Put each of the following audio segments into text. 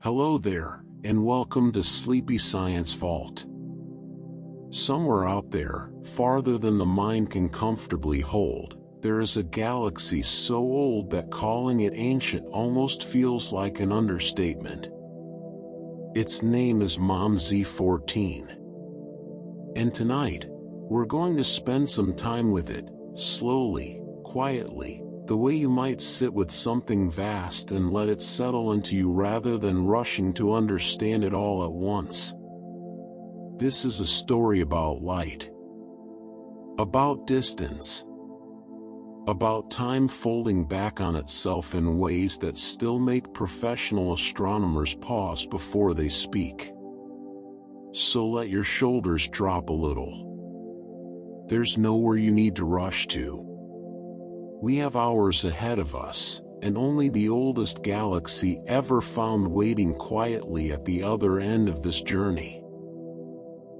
Hello there, and welcome to Sleepy Science Vault. Somewhere out there, farther than the mind can comfortably hold, there is a galaxy so old that calling it ancient almost feels like an understatement. Its name is Mom Z14. And tonight, we're going to spend some time with it, slowly, quietly, the way you might sit with something vast and let it settle into you rather than rushing to understand it all at once. This is a story about light, about distance, about time folding back on itself in ways that still make professional astronomers pause before they speak. So let your shoulders drop a little. There's nowhere you need to rush to. We have hours ahead of us, and only the oldest galaxy ever found waiting quietly at the other end of this journey.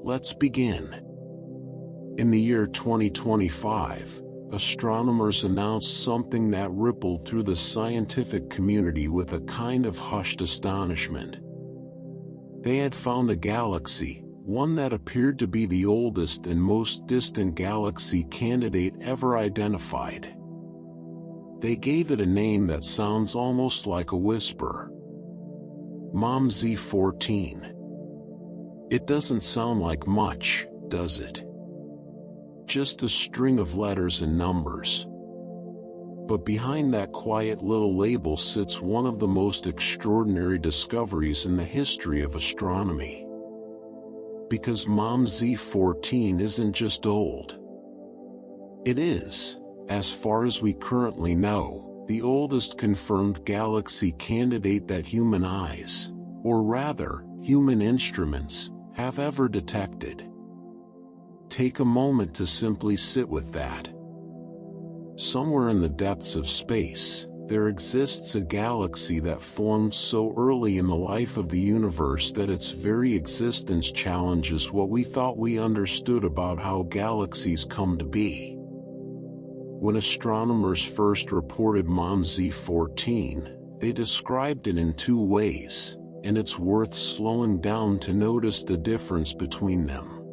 Let's begin. In the year 2025, astronomers announced something that rippled through the scientific community with a kind of hushed astonishment. They had found a galaxy, one that appeared to be the oldest and most distant galaxy candidate ever identified. They gave it a name that sounds almost like a whisper. Mom Z14. It doesn't sound like much, does it? Just a string of letters and numbers. But behind that quiet little label sits one of the most extraordinary discoveries in the history of astronomy. Because Mom Z14 isn't just old. It is, as far as we currently know, the oldest confirmed galaxy candidate that human eyes, or rather, human instruments, have ever detected. Take a moment to simply sit with that. Somewhere in the depths of space, there exists a galaxy that formed so early in the life of the universe that its very existence challenges what we thought we understood about how galaxies come to be. When astronomers first reported Mom Z14, they described it in two ways, and it's worth slowing down to notice the difference between them.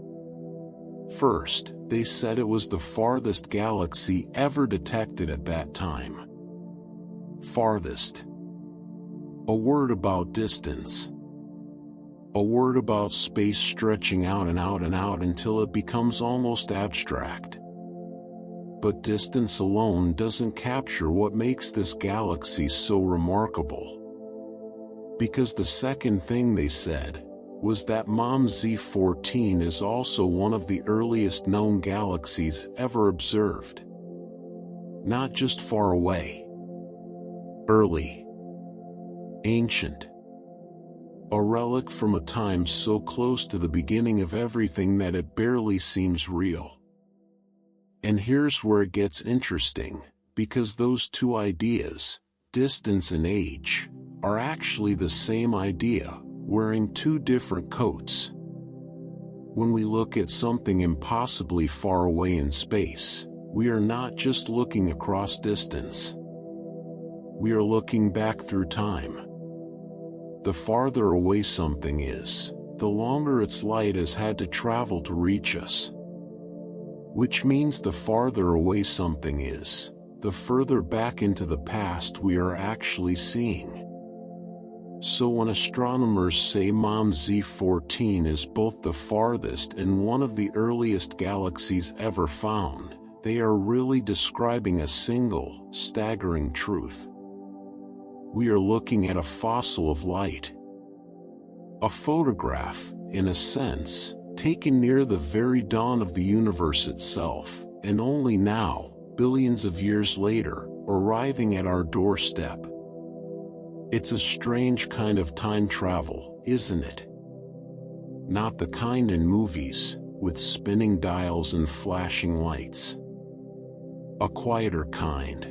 First, they said it was the farthest galaxy ever detected at that time. Farthest. A word about distance. A word about space stretching out and out and out until it becomes almost abstract. But distance alone doesn't capture what makes this galaxy so remarkable. Because the second thing they said was that Mom Z14 is also one of the earliest known galaxies ever observed. Not just far away. Early. Ancient. A relic from a time so close to the beginning of everything that it barely seems real. And here's where it gets interesting, because those two ideas, distance and age, are actually the same idea, wearing two different coats. When we look at something impossibly far away in space, we are not just looking across distance. We are looking back through time. The farther away something is, the longer its light has had to travel to reach us. Which means the farther away something is, the further back into the past we are actually seeing. So when astronomers say Mom Z14 is both the farthest and one of the earliest galaxies ever found, they are really describing a single, staggering truth. We are looking at a fossil of light. A photograph, in a sense, taken near the very dawn of the universe itself, and only now, billions of years later, arriving at our doorstep. It's a strange kind of time travel, isn't it? Not the kind in movies, with spinning dials and flashing lights. A quieter kind.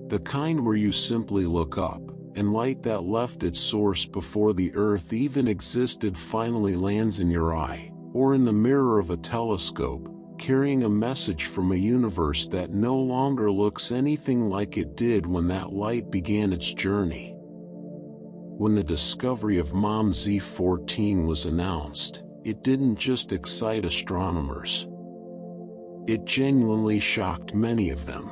The kind where you simply look up, and light that left its source before the Earth even existed finally lands in your eye, or in the mirror of a telescope, carrying a message from a universe that no longer looks anything like it did when that light began its journey. When the discovery of MOM Z14 was announced, it didn't just excite astronomers. It genuinely shocked many of them.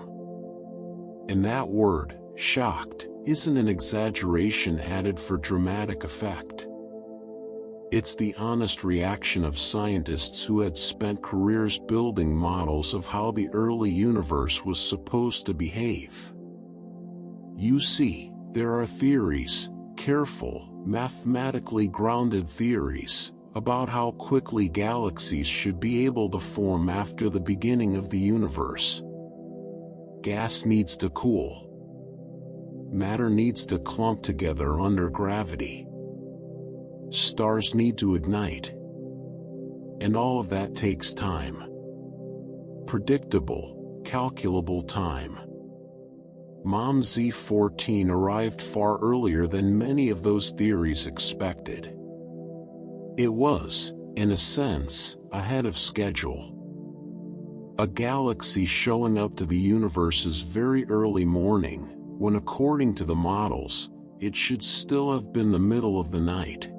And that word, shocked, isn't an exaggeration added for dramatic effect. It's the honest reaction of scientists who had spent careers building models of how the early universe was supposed to behave. You see, there are theories, careful, mathematically grounded theories, about how quickly galaxies should be able to form after the beginning of the universe. Gas needs to cool. Matter needs to clump together under gravity. Stars need to ignite. And all of that takes time. Predictable, calculable time. MOM Z14 arrived far earlier than many of those theories expected. It was, in a sense, ahead of schedule. A galaxy showing up to the universe's very early morning, when according to the models, it should still have been the middle of the night.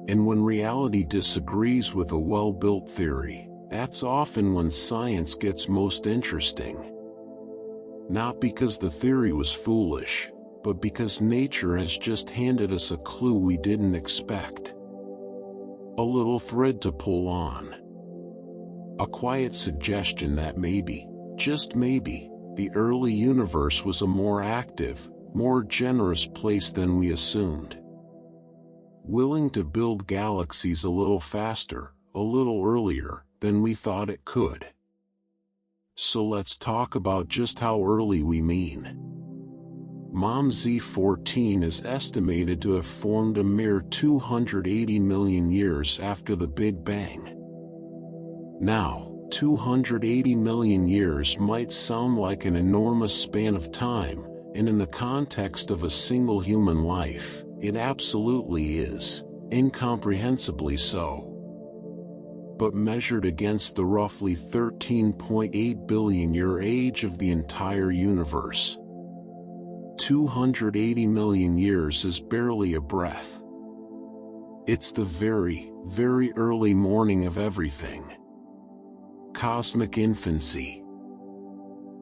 And when reality disagrees with a well-built theory, that's often when science gets most interesting. Not because the theory was foolish, but because nature has just handed us a clue we didn't expect. A little thread to pull on. A quiet suggestion that maybe, just maybe, the early universe was a more active, more generous place than we assumed. Willing to build galaxies a little faster, a little earlier, than we thought it could. So let's talk about just how early we mean. MOM Z14 is estimated to have formed a mere 280 million years after the Big Bang. Now, 280 million years might sound like an enormous span of time, and in the context of a single human life, it absolutely is, incomprehensibly so. But measured against the roughly 13.8 billion year age of the entire universe, 280 million years is barely a breath. It's the very, very early morning of everything. Cosmic infancy.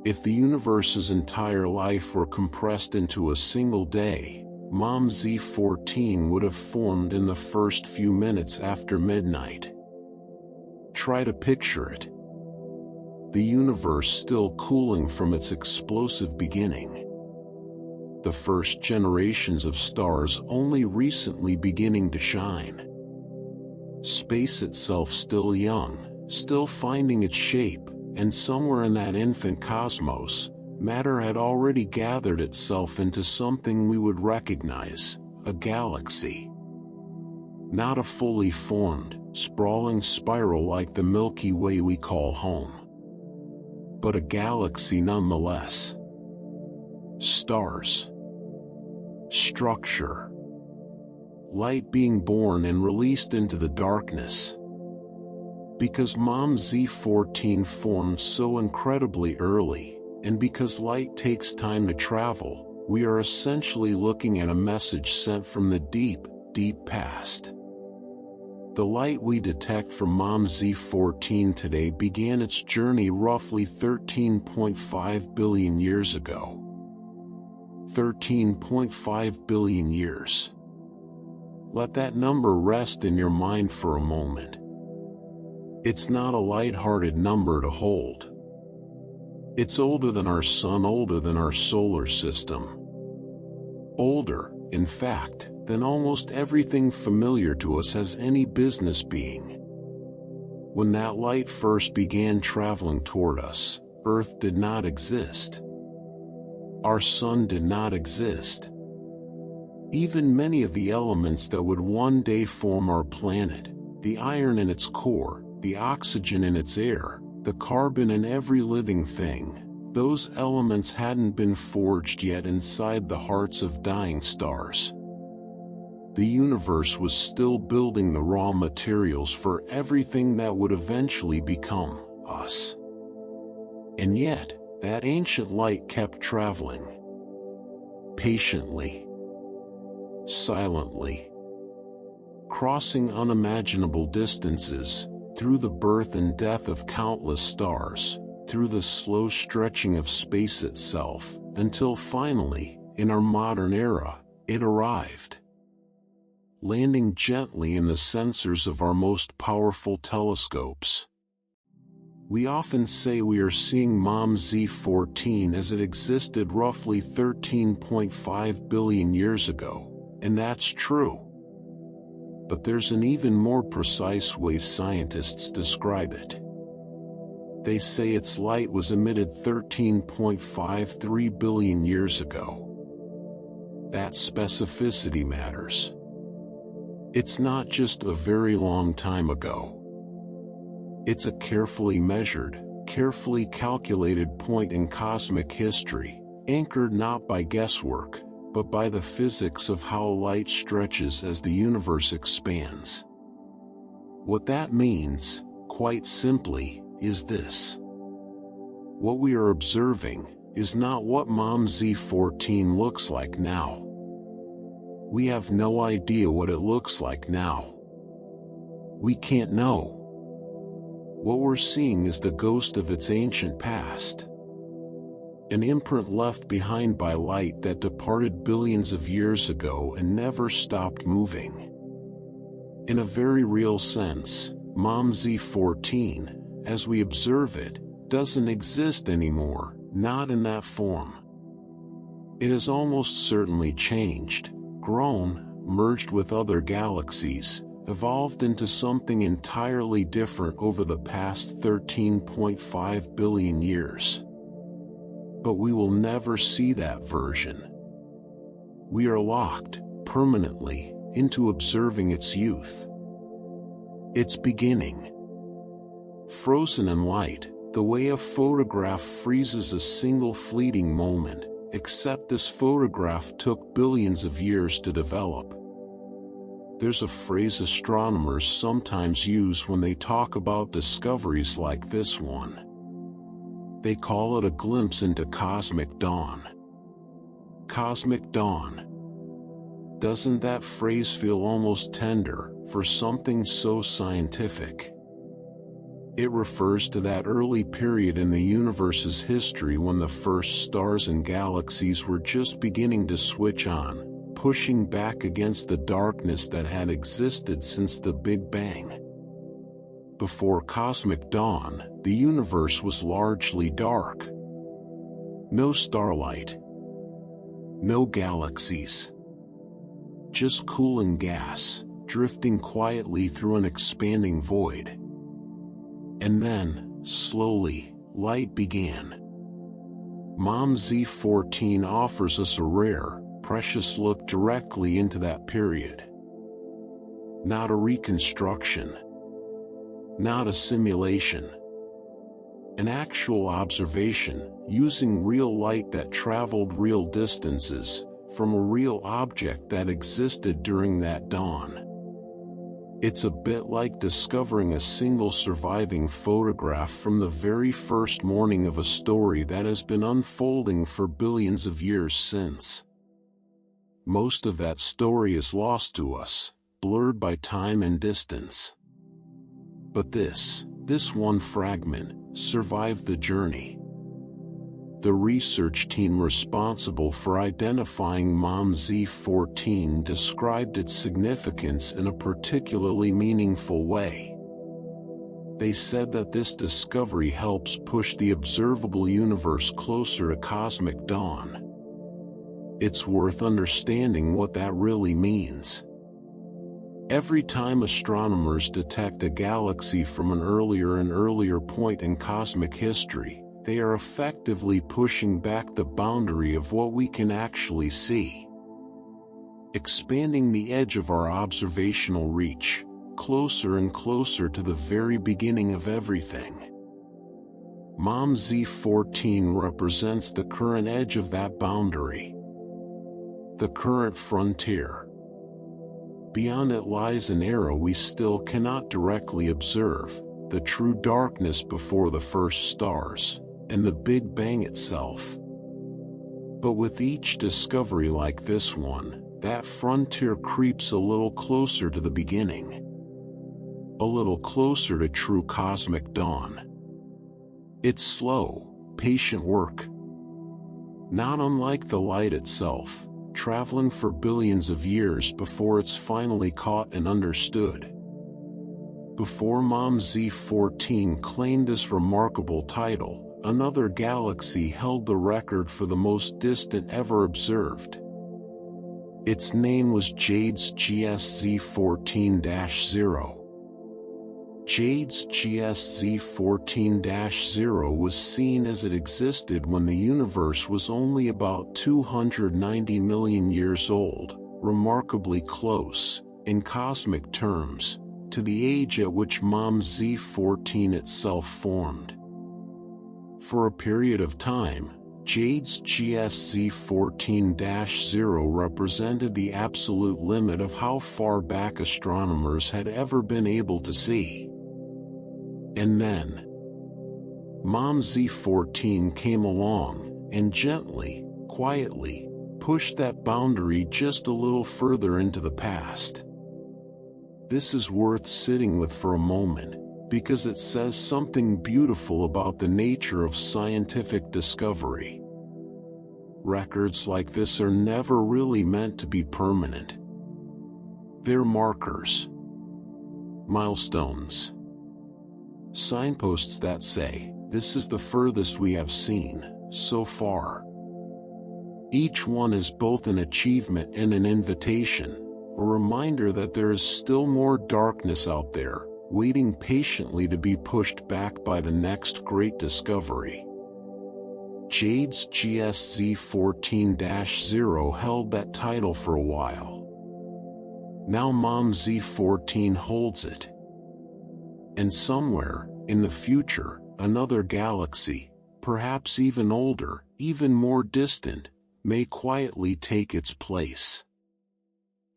If the universe's entire life were compressed into a single day, MOM Z14 would have formed in the first few minutes after midnight. Try to picture it. The universe still cooling from its explosive beginning. The first generations of stars only recently beginning to shine. Space itself still young, still finding its shape, and somewhere in that infant cosmos, matter had already gathered itself into something we would recognize, a galaxy. Not a fully formed, sprawling spiral like the Milky Way we call home, but a galaxy nonetheless. Stars. Structure. Light being born and released into the darkness. Because MOM Z14 formed so incredibly early, and because light takes time to travel, we are essentially looking at a message sent from the deep, deep past. The light we detect from MOM Z14 today began its journey roughly 13.5 billion years ago. 13.5 billion years. Let that number rest in your mind for a moment. It's not a light-hearted number to hold. It's older than our sun, older than our solar system. Older, in fact, than almost everything familiar to us has any business being. When that light first began traveling toward us, Earth did not exist. Our sun did not exist. Even many of the elements that would one day form our planet, the iron in its core, the oxygen in its air, the carbon in every living thing, those elements hadn't been forged yet inside the hearts of dying stars. The universe was still building the raw materials for everything that would eventually become us. And yet, that ancient light kept traveling. Patiently. silently, crossing unimaginable distances, through the birth and death of countless stars, through the slow stretching of space itself, until finally, in our modern era, it arrived, landing gently in the sensors of our most powerful telescopes. We often say we are seeing MOM Z14 as it existed roughly 13.5 billion years ago, and that's true. But there's an even more precise way scientists describe it. They say its light was emitted 13.53 billion years ago. That specificity matters. It's not just a very long time ago. It's a carefully measured, carefully calculated point in cosmic history, anchored not by guesswork, but by the physics of how light stretches as the universe expands. What that means, quite simply, is this. What we are observing is not what MOM Z14 looks like now. We have no idea what it looks like now. We can't know. What we're seeing is the ghost of its ancient past. An imprint left behind by light that departed billions of years ago and never stopped moving. In a very real sense, MOM Z14, as we observe it, doesn't exist anymore, not in that form. It has almost certainly changed, grown, merged with other galaxies, evolved into something entirely different over the past 13.5 billion years. But we will never see that version. We are locked, permanently, into observing its youth. Its beginning. Frozen in light, the way a photograph freezes a single fleeting moment, except this photograph took billions of years to develop. There's a phrase astronomers sometimes use when they talk about discoveries like this one. They call it a glimpse into cosmic dawn. Cosmic dawn. Doesn't that phrase feel almost tender for something so scientific? It refers to that early period in the universe's history when the first stars and galaxies were just beginning to switch on, pushing back against the darkness that had existed since the Big Bang. Before cosmic dawn, the universe was largely dark. No starlight. No galaxies. Just cooling gas, drifting quietly through an expanding void. And then, slowly, light began. MOM Z14 offers us a rare, precious look directly into that period. Not a reconstruction. Not a simulation. An actual observation, using real light that traveled real distances, from a real object that existed during that dawn. It's a bit like discovering a single surviving photograph from the very first morning of a story that has been unfolding for billions of years since. Most of that story is lost to us, blurred by time and distance. But this one fragment, survived the journey. The research team responsible for identifying MOM Z14 described its significance in a particularly meaningful way. They said that this discovery helps push the observable universe closer to cosmic dawn. It's worth understanding what that really means. Every time astronomers detect a galaxy from an earlier and earlier point in cosmic history, they are effectively pushing back the boundary of what we can actually see. Expanding the edge of our observational reach, closer and closer to the very beginning of everything. MOM Z14 represents the current edge of that boundary. The current frontier. Beyond it lies an era we still cannot directly observe, the true darkness before the first stars, and the Big Bang itself. But with each discovery like this one, that frontier creeps a little closer to the beginning. A little closer to true cosmic dawn. It's slow, patient work. Not unlike the light itself, traveling for billions of years before it's finally caught and understood. Before Mom Z14 claimed this remarkable title, another galaxy held the record for the most distant ever observed. Its name was Jade's GSZ14-0. Jade's GSZ14-0 was seen as it existed when the universe was only about 290 million years old, remarkably close, in cosmic terms, to the age at which Mom Z14 itself formed. For a period of time, Jade's GSZ14-0 represented the absolute limit of how far back astronomers had ever been able to see. And then, Mom Z14 came along, and gently, quietly, pushed that boundary just a little further into the past. This is worth sitting with for a moment, because it says something beautiful about the nature of scientific discovery. Records like this are never really meant to be permanent. They're markers. Milestones. Signposts that say, this is the furthest we have seen, so far. Each one is both an achievement and an invitation, a reminder that there is still more darkness out there, waiting patiently to be pushed back by the next great discovery. Jade's GSZ14-0 held that title for a while. Now Mom Z14 holds it. And somewhere, in the future, another galaxy, perhaps even older, even more distant, may quietly take its place.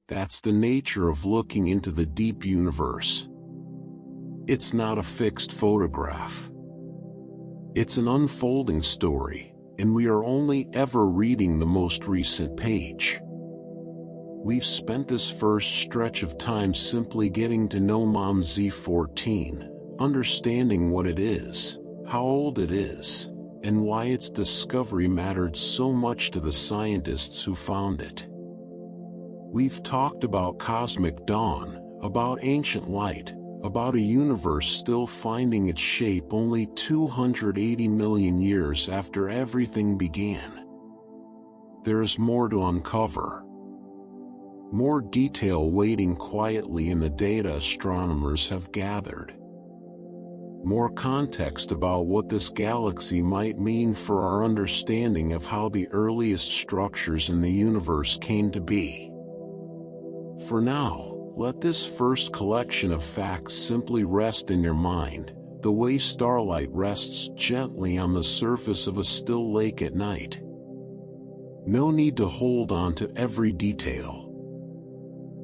That's the nature of looking into the deep universe. It's not a fixed photograph. It's an unfolding story, and we are only ever reading the most recent page. We've spent this first stretch of time simply getting to know Mom Z14, understanding what it is, how old it is, and why its discovery mattered so much to the scientists who found it. We've talked about cosmic dawn, about ancient light, about a universe still finding its shape only 280 million years after everything began. There is more to uncover. More detail waiting quietly in the data astronomers have gathered. More context about what this galaxy might mean for our understanding of how the earliest structures in the universe came to be. For now, let this first collection of facts simply rest in your mind, the way starlight rests gently on the surface of a still lake at night. No need to hold on to every detail.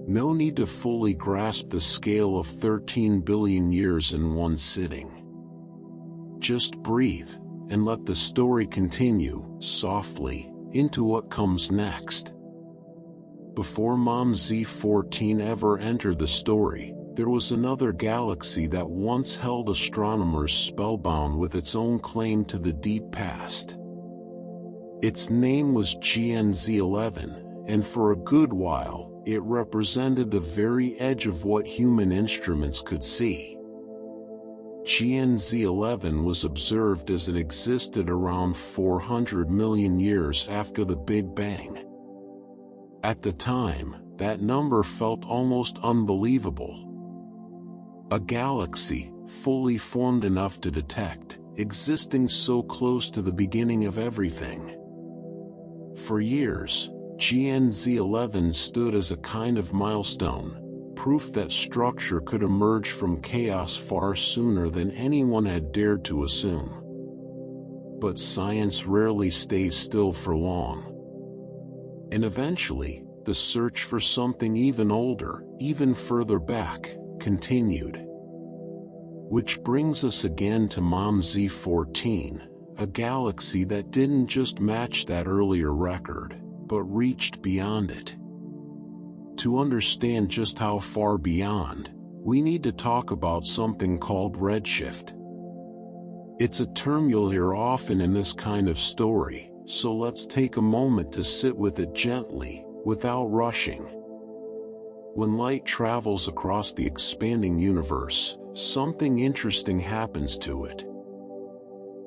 No need to fully grasp the scale of 13 billion years in one sitting. Just breathe, and let the story continue, softly, into what comes next. Before Mom Z14 ever entered the story, there was another galaxy that once held astronomers spellbound with its own claim to the deep past. Its name was GNZ11, and for a good while, it represented the very edge of what human instruments could see. GNZ11 was observed as it existed around 400 million years after the Big Bang. At the time, that number felt almost unbelievable. A galaxy, fully formed enough to detect, existing so close to the beginning of everything. For years, GNZ11 stood as a kind of milestone, proof that structure could emerge from chaos far sooner than anyone had dared to assume. But science rarely stays still for long. And eventually, the search for something even older, even further back, continued. Which brings us again to Mom Z14, a galaxy that didn't just match that earlier record, but reached beyond it. to understand just how far beyond, we need to talk about something called redshift. It's a term you'll hear often in this kind of story, so let's take a moment to sit with it gently, without rushing. When light travels across the expanding universe, something interesting happens to it.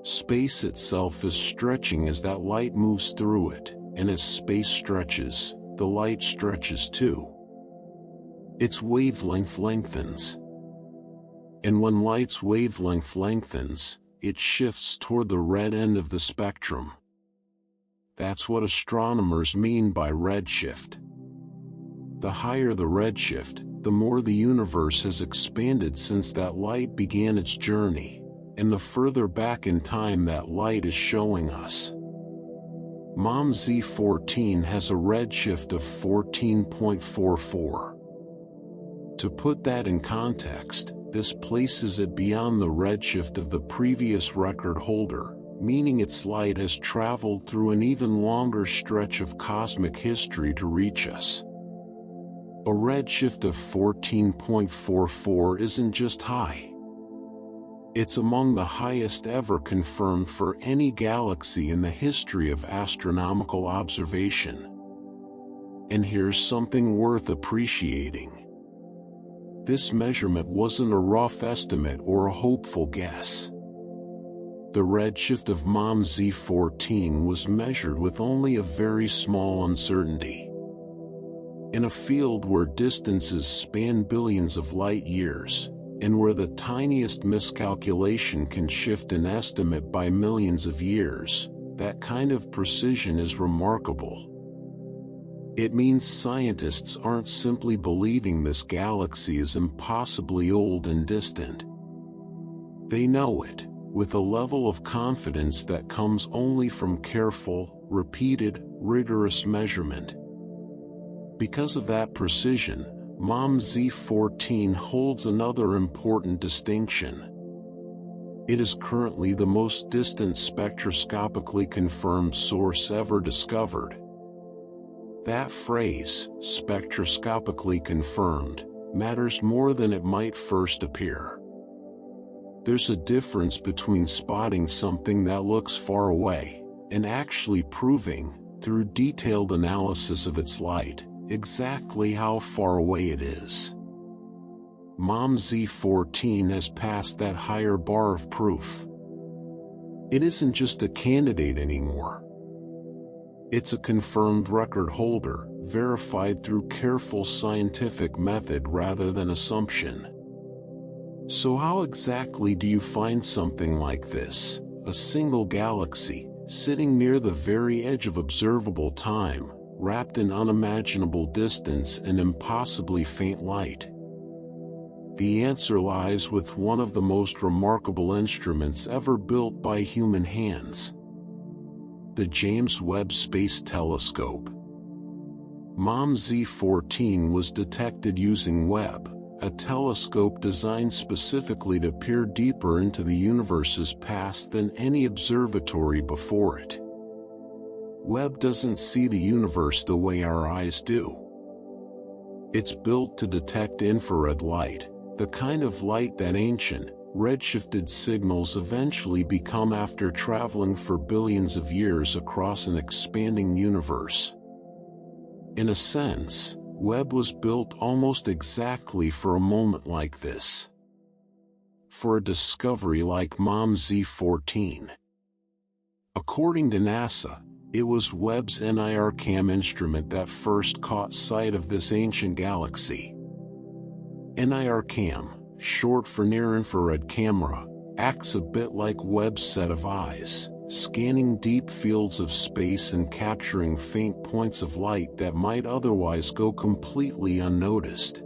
Space itself is stretching as that light moves through it, and as space stretches, the light stretches too. Its wavelength lengthens. And when light's wavelength lengthens, it shifts toward the red end of the spectrum. That's what astronomers mean by redshift. The higher the redshift, the more the universe has expanded since that light began its journey, and the further back in time that light is showing us. MOM Z14 has a redshift of 14.44. To put that in context, this places it beyond the redshift of the previous record holder, meaning its light has traveled through an even longer stretch of cosmic history to reach us. A redshift of 14.44 isn't just high. It's among the highest ever confirmed for any galaxy in the history of astronomical observation. And here's something worth appreciating. This measurement wasn't a rough estimate or a hopeful guess. The redshift of MOM Z14 was measured with only a very small uncertainty. In a field where distances span billions of light years, and where the tiniest miscalculation can shift an estimate by millions of years, that kind of precision is remarkable. It means scientists aren't simply believing this galaxy is impossibly old and distant. They know it, with a level of confidence that comes only from careful, repeated, rigorous measurement. Because of that precision, MOM Z14 holds another important distinction. It is currently the most distant spectroscopically confirmed source ever discovered. That phrase, spectroscopically confirmed, matters more than it might first appear. There's a difference between spotting something that looks far away, and actually proving, through detailed analysis of its light, exactly how far away it is. MOM Z14 has passed that higher bar of proof. It isn't just a candidate anymore. It's a confirmed record holder, verified through careful scientific method rather than assumption. So how exactly do you find something like this, a single galaxy, sitting near the very edge of observable time, wrapped in unimaginable distance and impossibly faint light? The answer lies with one of the most remarkable instruments ever built by human hands: the James Webb Space Telescope. MOM Z14 was detected using Webb, a telescope designed specifically to peer deeper into the universe's past than any observatory before it. Webb doesn't see the universe the way our eyes do. It's built to detect infrared light, the kind of light that ancient, redshifted signals eventually become after traveling for billions of years across an expanding universe. In a sense, Webb was built almost exactly for a moment like this. For a discovery like MOM Z14. According to NASA, it was Webb's NIRCam instrument that first caught sight of this ancient galaxy. NIRCam, short for near-infrared camera, acts a bit like Webb's set of eyes, scanning deep fields of space and capturing faint points of light that might otherwise go completely unnoticed.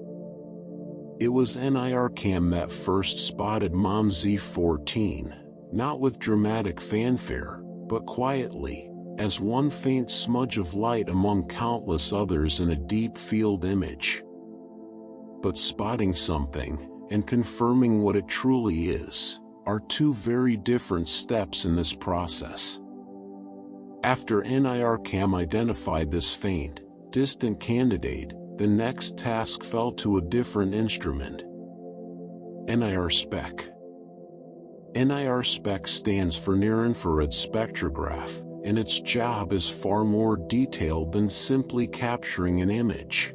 It was NIRCam that first spotted MOM Z14, not with dramatic fanfare, but quietly, as one faint smudge of light among countless others in a deep field image. But spotting something, and confirming what it truly is, are two very different steps in this process. After NIRCam identified this faint, distant candidate, the next task fell to a different instrument. NIR-SPEC. NIR-SPEC stands for Near-Infrared Spectrograph, and its job is far more detailed than simply capturing an image.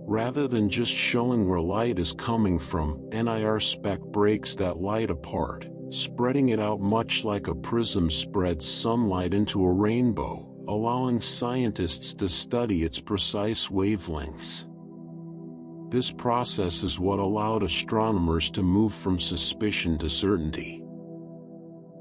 Rather than just showing where light is coming from, NIR-SPEC breaks that light apart, spreading it out much like a prism spreads sunlight into a rainbow, allowing scientists to study its precise wavelengths. This process is what allowed astronomers to move from suspicion to certainty.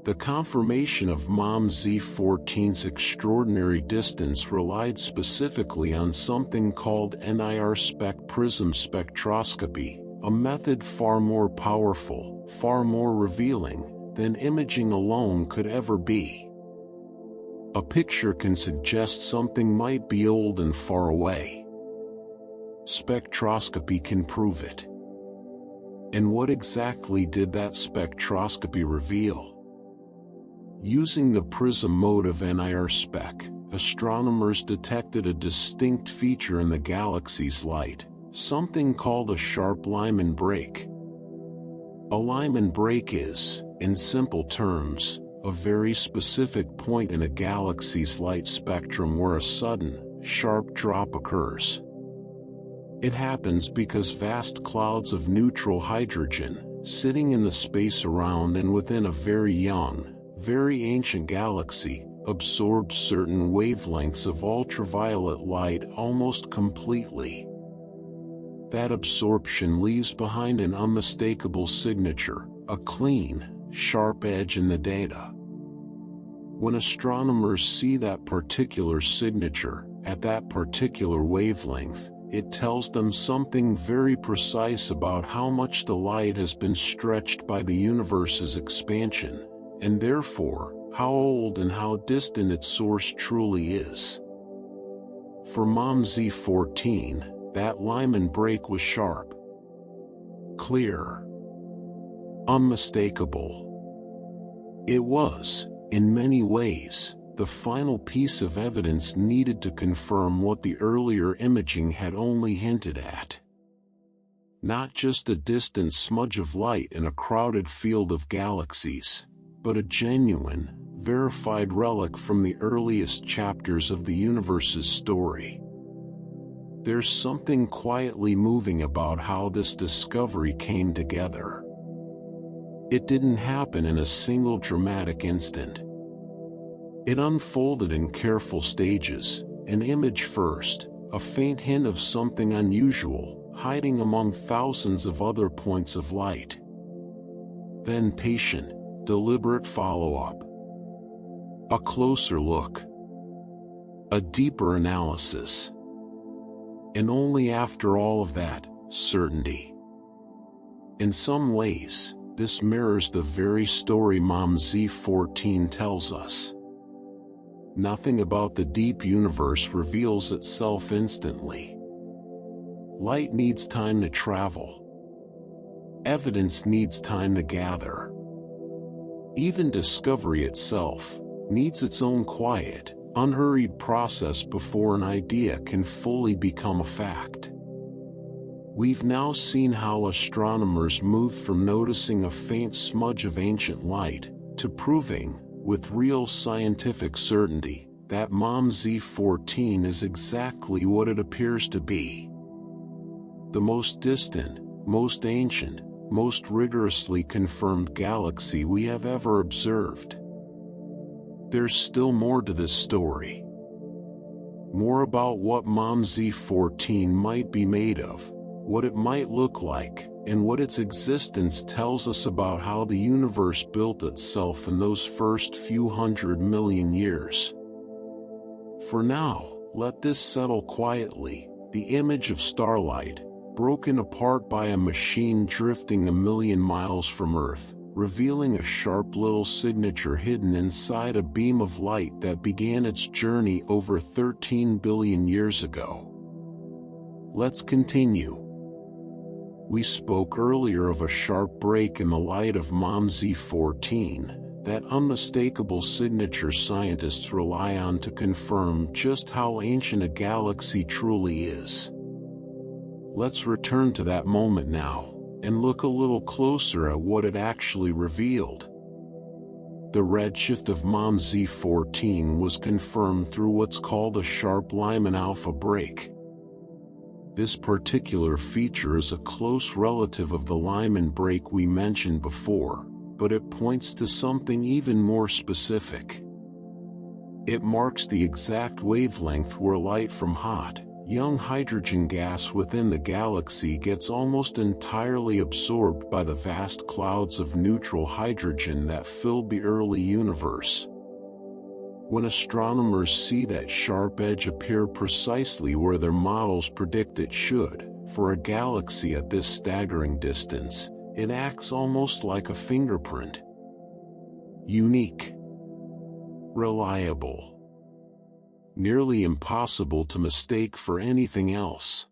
The confirmation of MOM-Z14's extraordinary distance relied specifically on something called NIR-SPEC prism spectroscopy, a method far more powerful, far more revealing, than imaging alone could ever be. A picture can suggest something might be old and far away. Spectroscopy can prove it. And what exactly did that spectroscopy reveal? Using the prism mode of NIR-SPEC, astronomers detected a distinct feature in the galaxy's light, something called a sharp Lyman break. A Lyman break is, in simple terms, a very specific point in a galaxy's light spectrum where a sudden, sharp drop occurs. It happens because vast clouds of neutral hydrogen, sitting in the space around and within a very young, very ancient galaxy, absorbed certain wavelengths of ultraviolet light almost completely. That absorption leaves behind an unmistakable signature, a clean, sharp edge in the data. When astronomers see that particular signature, at that particular wavelength, it tells them something very precise about how much the light has been stretched by the universe's expansion, and therefore, how old and how distant its source truly is. For MOM-Z14, that Lyman break was sharp, clear, unmistakable. It was, in many ways, the final piece of evidence needed to confirm what the earlier imaging had only hinted at. Not just a distant smudge of light in a crowded field of galaxies, but a genuine, verified relic from the earliest chapters of the universe's story. There's something quietly moving about how this discovery came together. It didn't happen in a single dramatic instant. It unfolded in careful stages, an image first, a faint hint of something unusual, hiding among thousands of other points of light. Then patient, deliberate follow-up. A closer look. A deeper analysis. And only after all of that, certainty. In some ways, this mirrors the very story MOM-Z14 tells us. Nothing about the deep universe reveals itself instantly. Light needs time to travel. Evidence needs time to gather. Even discovery itself needs its own quiet, unhurried process before an idea can fully become a fact. We've now seen how astronomers moved from noticing a faint smudge of ancient light to proving, with real scientific certainty, that MOM-Z14 is exactly what it appears to be. The most distant, most ancient, most rigorously confirmed galaxy we have ever observed. There's still more to this story. More about what MOM-Z14 might be made of, what it might look like, and what its existence tells us about how the universe built itself in those first few 100 million years. For now, let this settle quietly, the image of starlight, broken apart by a machine drifting 1,000,000 miles from Earth, revealing a sharp little signature hidden inside a beam of light that began its journey over 13 billion years ago. Let's continue. We spoke earlier of a sharp break in the light of MOM-Z14, that unmistakable signature scientists rely on to confirm just how ancient a galaxy truly is. Let's return to that moment now, and look a little closer at what it actually revealed. The redshift of MOM Z14 was confirmed through what's called a sharp Lyman alpha break. This particular feature is a close relative of the Lyman break we mentioned before, but it points to something even more specific. It marks the exact wavelength where light from hot, young hydrogen gas within the galaxy gets almost entirely absorbed by the vast clouds of neutral hydrogen that filled the early universe. When astronomers see that sharp edge appear precisely where their models predict it should, for a galaxy at this staggering distance, it acts almost like a fingerprint. Unique. Reliable. Nearly impossible to mistake for anything else.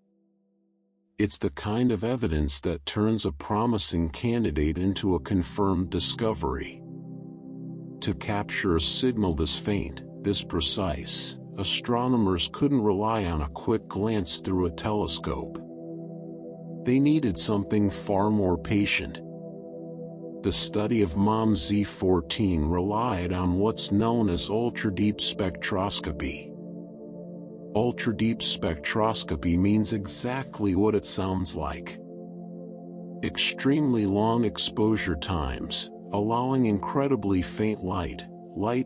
It's the kind of evidence that turns a promising candidate into a confirmed discovery. To capture a signal this faint, this precise, astronomers couldn't rely on a quick glance through a telescope. They needed something far more patient. The study of MOM Z14 relied on what's known as ultra-deep spectroscopy. Ultra-deep spectroscopy means exactly what it sounds like. Extremely long exposure times, allowing incredibly faint light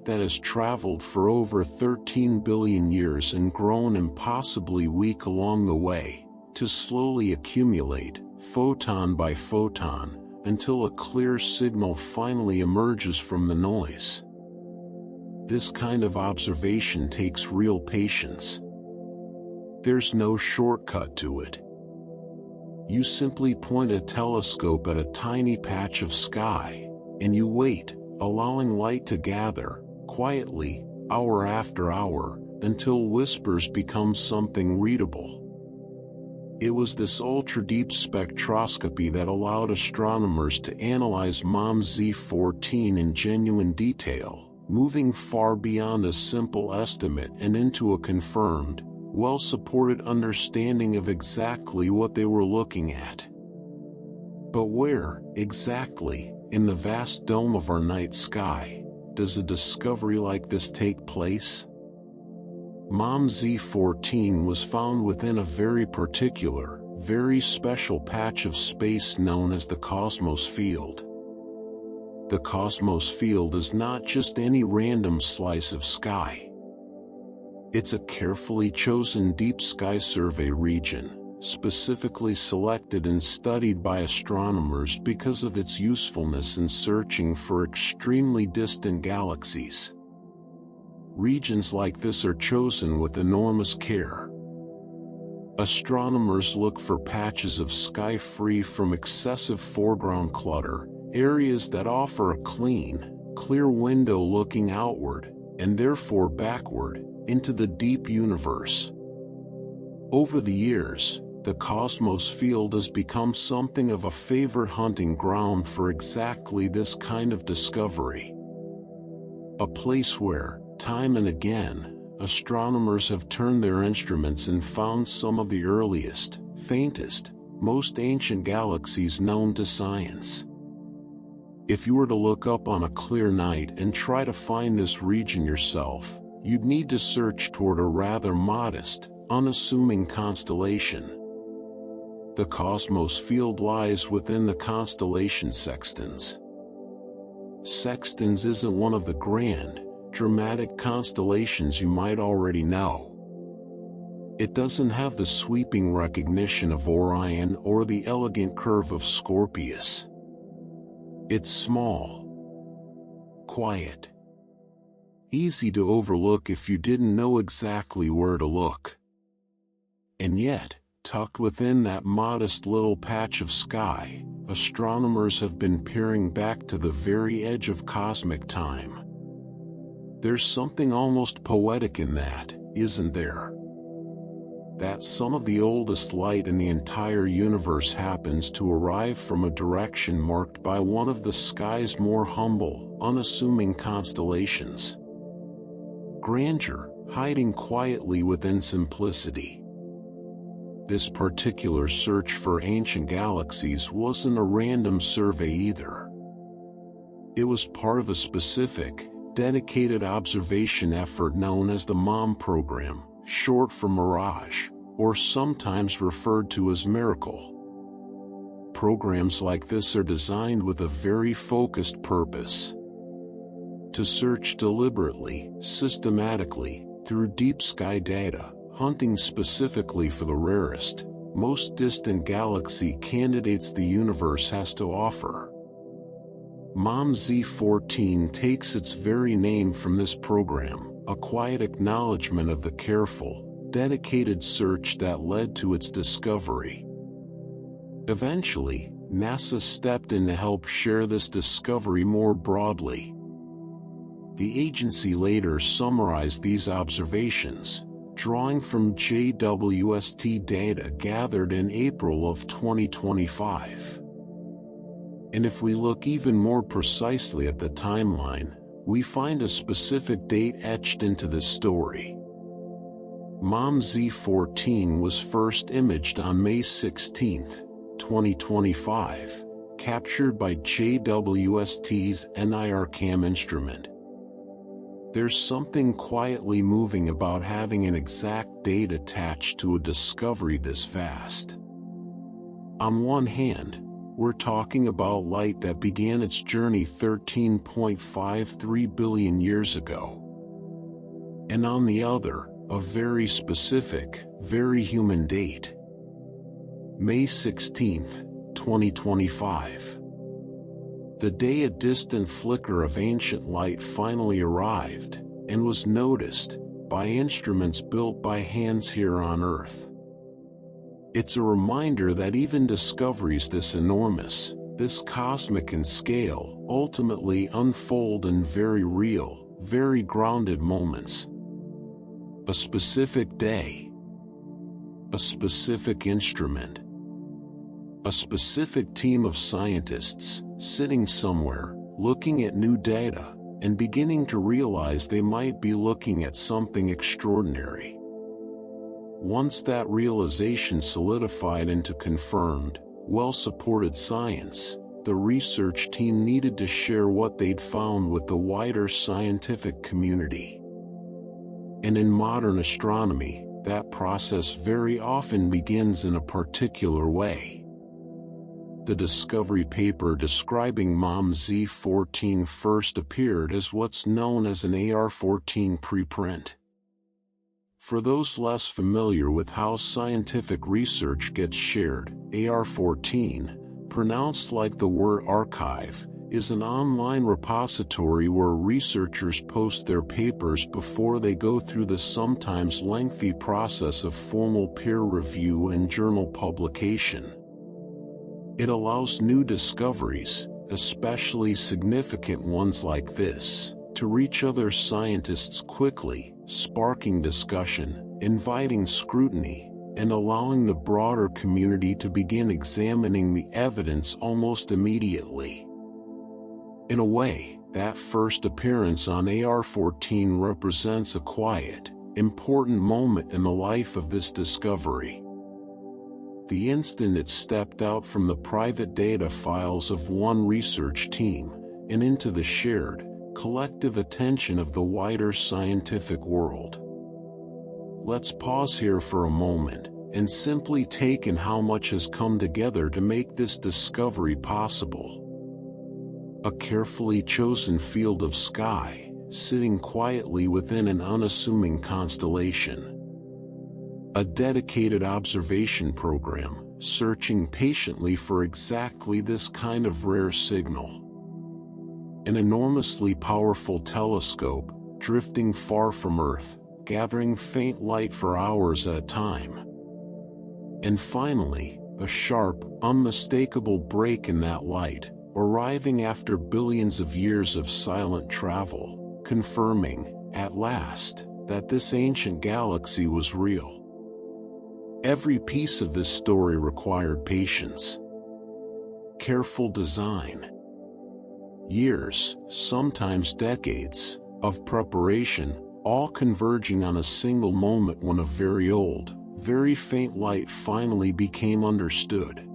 that has traveled for over 13 billion years and grown impossibly weak along the way, to slowly accumulate, photon by photon, until a clear signal finally emerges from the noise. This kind of observation takes real patience. There's no shortcut to it. You simply point a telescope at a tiny patch of sky, and you wait, allowing light to gather, quietly, hour after hour, until whispers become something readable. It was this ultra-deep spectroscopy that allowed astronomers to analyze MOM Z14 in genuine detail, moving far beyond a simple estimate and into a confirmed, well-supported understanding of exactly what they were looking at. But where, exactly, in the vast dome of our night sky, does a discovery like this take place? MOM Z14 was found within a very particular, very special patch of space known as the cosmos field. The cosmos field is not just any random slice of sky. It's a carefully chosen deep sky survey region, specifically selected and studied by astronomers because of its usefulness in searching for extremely distant galaxies. Regions like this are chosen with enormous care. Astronomers look for patches of sky free from excessive foreground clutter, areas that offer a clean, clear window looking outward, and therefore backward, into the deep universe. Over the years, the cosmos field has become something of a favorite hunting ground for exactly this kind of discovery. A place where, time and again, astronomers have turned their instruments and found some of the earliest, faintest, most ancient galaxies known to science. If you were to look up on a clear night and try to find this region yourself, you'd need to search toward a rather modest, unassuming constellation. The cosmos field lies within the constellation Sextans. Sextans isn't one of the grand, dramatic constellations you might already know. It doesn't have the sweeping recognition of Orion or the elegant curve of Scorpius. It's small, quiet, easy to overlook if you didn't know exactly where to look. And yet, tucked within that modest little patch of sky, astronomers have been peering back to the very edge of cosmic time. There's something almost poetic in that, isn't there? That some of the oldest light in the entire universe happens to arrive from a direction marked by one of the sky's more humble, unassuming constellations. Grandeur, hiding quietly within simplicity. This particular search for ancient galaxies wasn't a random survey either. It was part of a specific, dedicated observation effort known as the MOM program, short for Mirage, or sometimes referred to as Miracle. Programs like this are designed with a very focused purpose: to search deliberately, systematically, through deep sky data, hunting specifically for the rarest, most distant galaxy candidates the universe has to offer. MOM Z14 takes its very name from this program, a quiet acknowledgement of the careful, dedicated search that led to its discovery. Eventually, NASA stepped in to help share this discovery more broadly. The agency later summarized these observations, drawing from JWST data gathered in April of 2025. And if we look even more precisely at the timeline, we find a specific date etched into this story. MOM Z14 was first imaged on May 16, 2025, captured by JWST's NIRCam instrument. There's something quietly moving about having an exact date attached to a discovery this fast. On one hand, we're talking about light that began its journey 13.53 billion years ago. And on the other, a very specific, very human date. May 16, 2025. The day a distant flicker of ancient light finally arrived, and was noticed, by instruments built by hands here on Earth. It's a reminder that even discoveries this enormous, this cosmic in scale, ultimately unfold in very real, very grounded moments. A specific day. A specific instrument. A specific team of scientists, sitting somewhere, looking at new data, and beginning to realize they might be looking at something extraordinary. Once that realization solidified into confirmed, well-supported science, the research team needed to share what they'd found with the wider scientific community. And in modern astronomy, that process very often begins in a particular way. The discovery paper describing MOM Z14 first appeared as what's known as an AR-14 preprint. For those less familiar with how scientific research gets shared, AR-14, pronounced like the word archive, is an online repository where researchers post their papers before they go through the sometimes lengthy process of formal peer review and journal publication. It allows new discoveries, especially significant ones like this, to reach other scientists quickly, sparking discussion, inviting scrutiny, and allowing the broader community to begin examining the evidence almost immediately. In a way, that first appearance on AR-14 represents a quiet, important moment in the life of this discovery. The instant it stepped out from the private data files of one research team, and into the shared, collective attention of the wider scientific world. Let's pause here for a moment, and simply take in how much has come together to make this discovery possible. A carefully chosen field of sky, sitting quietly within an unassuming constellation. A dedicated observation program, searching patiently for exactly this kind of rare signal. An enormously powerful telescope, drifting far from Earth, gathering faint light for hours at a time. And finally, a sharp, unmistakable break in that light, arriving after billions of years of silent travel, confirming, at last, that this ancient galaxy was real. Every piece of this story required patience, careful design, years, sometimes decades, of preparation, all converging on a single moment when a very old, very faint light finally became understood.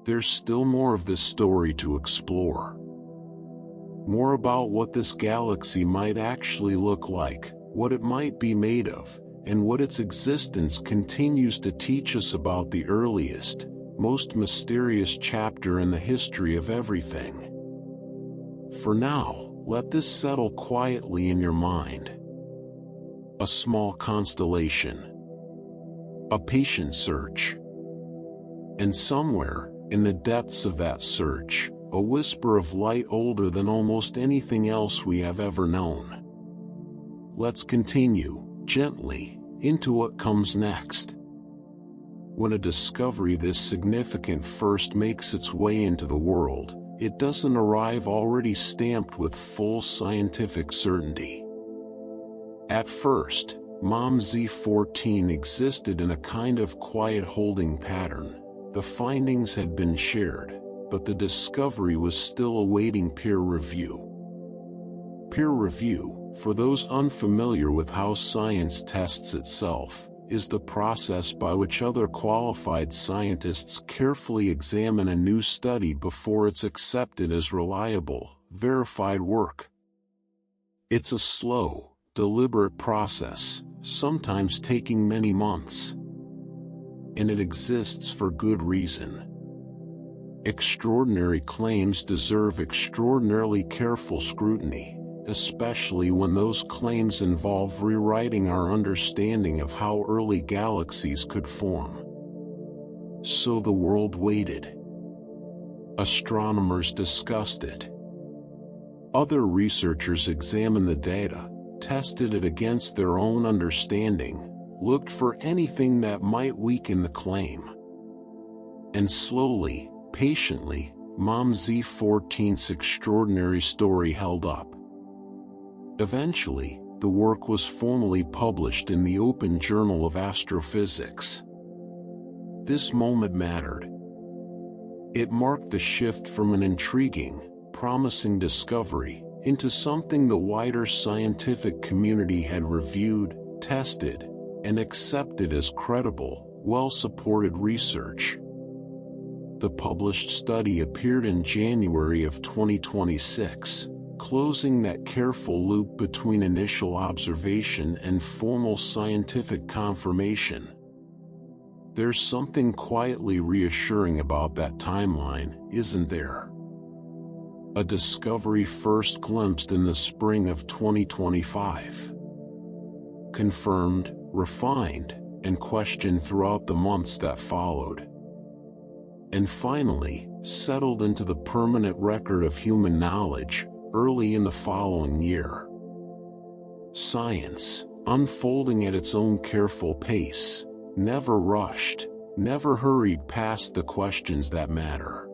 There's still more of this story to explore. More about what this galaxy might actually look like, what it might be made of, and what its existence continues to teach us about the earliest, most mysterious chapter in the history of everything. For now, let this settle quietly in your mind. A small constellation. A patient search. And somewhere, in the depths of that search, a whisper of light older than almost anything else we have ever known. Let's continue, gently, into what comes next. When a discovery this significant first makes its way into the world, it doesn't arrive already stamped with full scientific certainty. At first, MOM Z14 existed in a kind of quiet holding pattern. The findings had been shared, but the discovery was still awaiting peer review. Peer review, for those unfamiliar with how science tests itself, is the process by which other qualified scientists carefully examine a new study before it's accepted as reliable, verified work. It's a slow, deliberate process, sometimes taking many months. And it exists for good reason. Extraordinary claims deserve extraordinarily careful scrutiny, especially when those claims involve rewriting our understanding of how early galaxies could form. So the world waited. Astronomers discussed it. Other researchers examined the data, tested it against their own understanding, looked for anything that might weaken the claim. And slowly, patiently, MOM Z14's extraordinary story held up. Eventually, the work was formally published in the Open Journal of Astrophysics. This moment mattered. It marked the shift from an intriguing, promising discovery into something the wider scientific community had reviewed, tested, and accepted as credible, well-supported research. The published study appeared in January of 2026, closing that careful loop between initial observation and formal scientific confirmation. There's something quietly reassuring about that timeline, isn't there? A discovery first glimpsed in the spring of 2025. Confirmed, refined, and questioned throughout the months that followed. And finally, settled into the permanent record of human knowledge, early in the following year. Science, unfolding at its own careful pace, never rushed, never hurried past the questions that matter.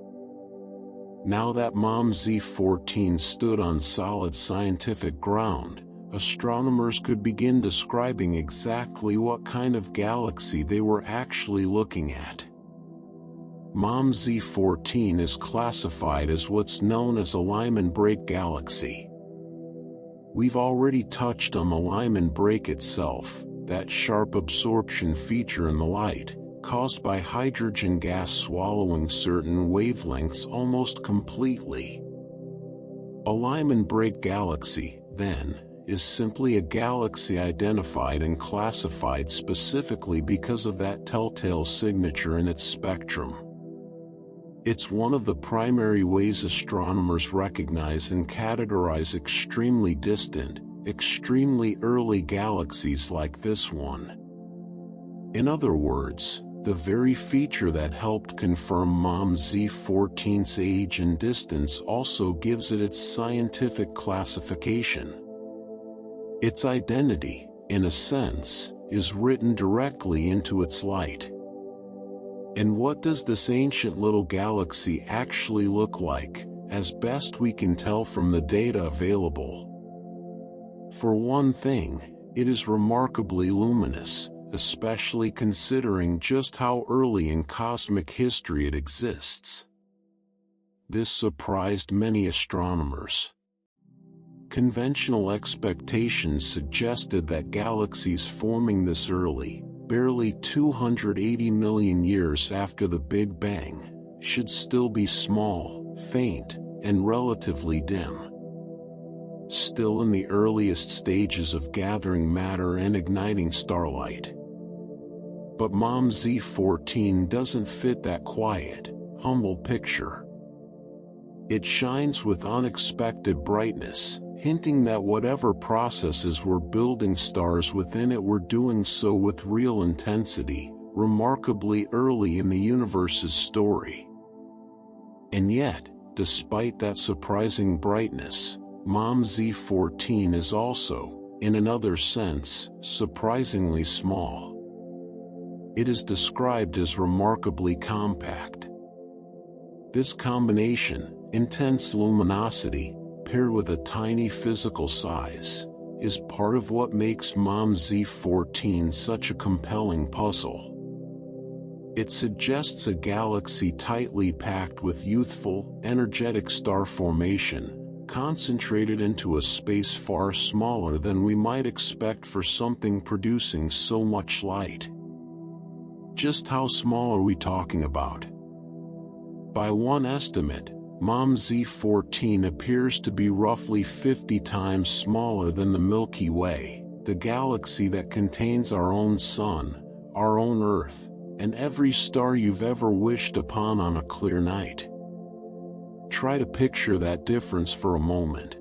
Now that MOM Z14 stood on solid scientific ground, astronomers could begin describing exactly what kind of galaxy they were actually looking at. MOM Z14 is classified as what's known as a Lyman break galaxy. We've already touched on the Lyman break itself, that sharp absorption feature in the light, caused by hydrogen gas swallowing certain wavelengths almost completely. A Lyman break galaxy, then, is simply a galaxy identified and classified specifically because of that telltale signature in its spectrum. It's one of the primary ways astronomers recognize and categorize extremely distant, extremely early galaxies like this one. In other words, the very feature that helped confirm MOM Z14's age and distance also gives it its scientific classification. Its identity, in a sense, is written directly into its light. And what does this ancient little galaxy actually look like, as best we can tell from the data available? For one thing, it is remarkably luminous, especially considering just how early in cosmic history it exists. This surprised many astronomers. Conventional expectations suggested that galaxies forming this early, barely 280 million years after the Big Bang, should still be small, faint, and relatively dim. Still in the earliest stages of gathering matter and igniting starlight. But Mom Z14 doesn't fit that quiet, humble picture. It shines with unexpected brightness, hinting that whatever processes were building stars within it were doing so with real intensity, remarkably early in the universe's story. And yet, despite that surprising brightness, Mom Z14 is also, in another sense, surprisingly small. It is described as remarkably compact. This combination, intense luminosity, paired with a tiny physical size, is part of what makes Mom Z14 such a compelling puzzle. It suggests a galaxy tightly packed with youthful, energetic star formation, concentrated into a space far smaller than we might expect for something producing so much light. Just how small are we talking about? By one estimate, Mom Z14 appears to be roughly 50 times smaller than the Milky Way, the galaxy that contains our own Sun, our own Earth, and every star you've ever wished upon on a clear night. Try to picture that difference for a moment.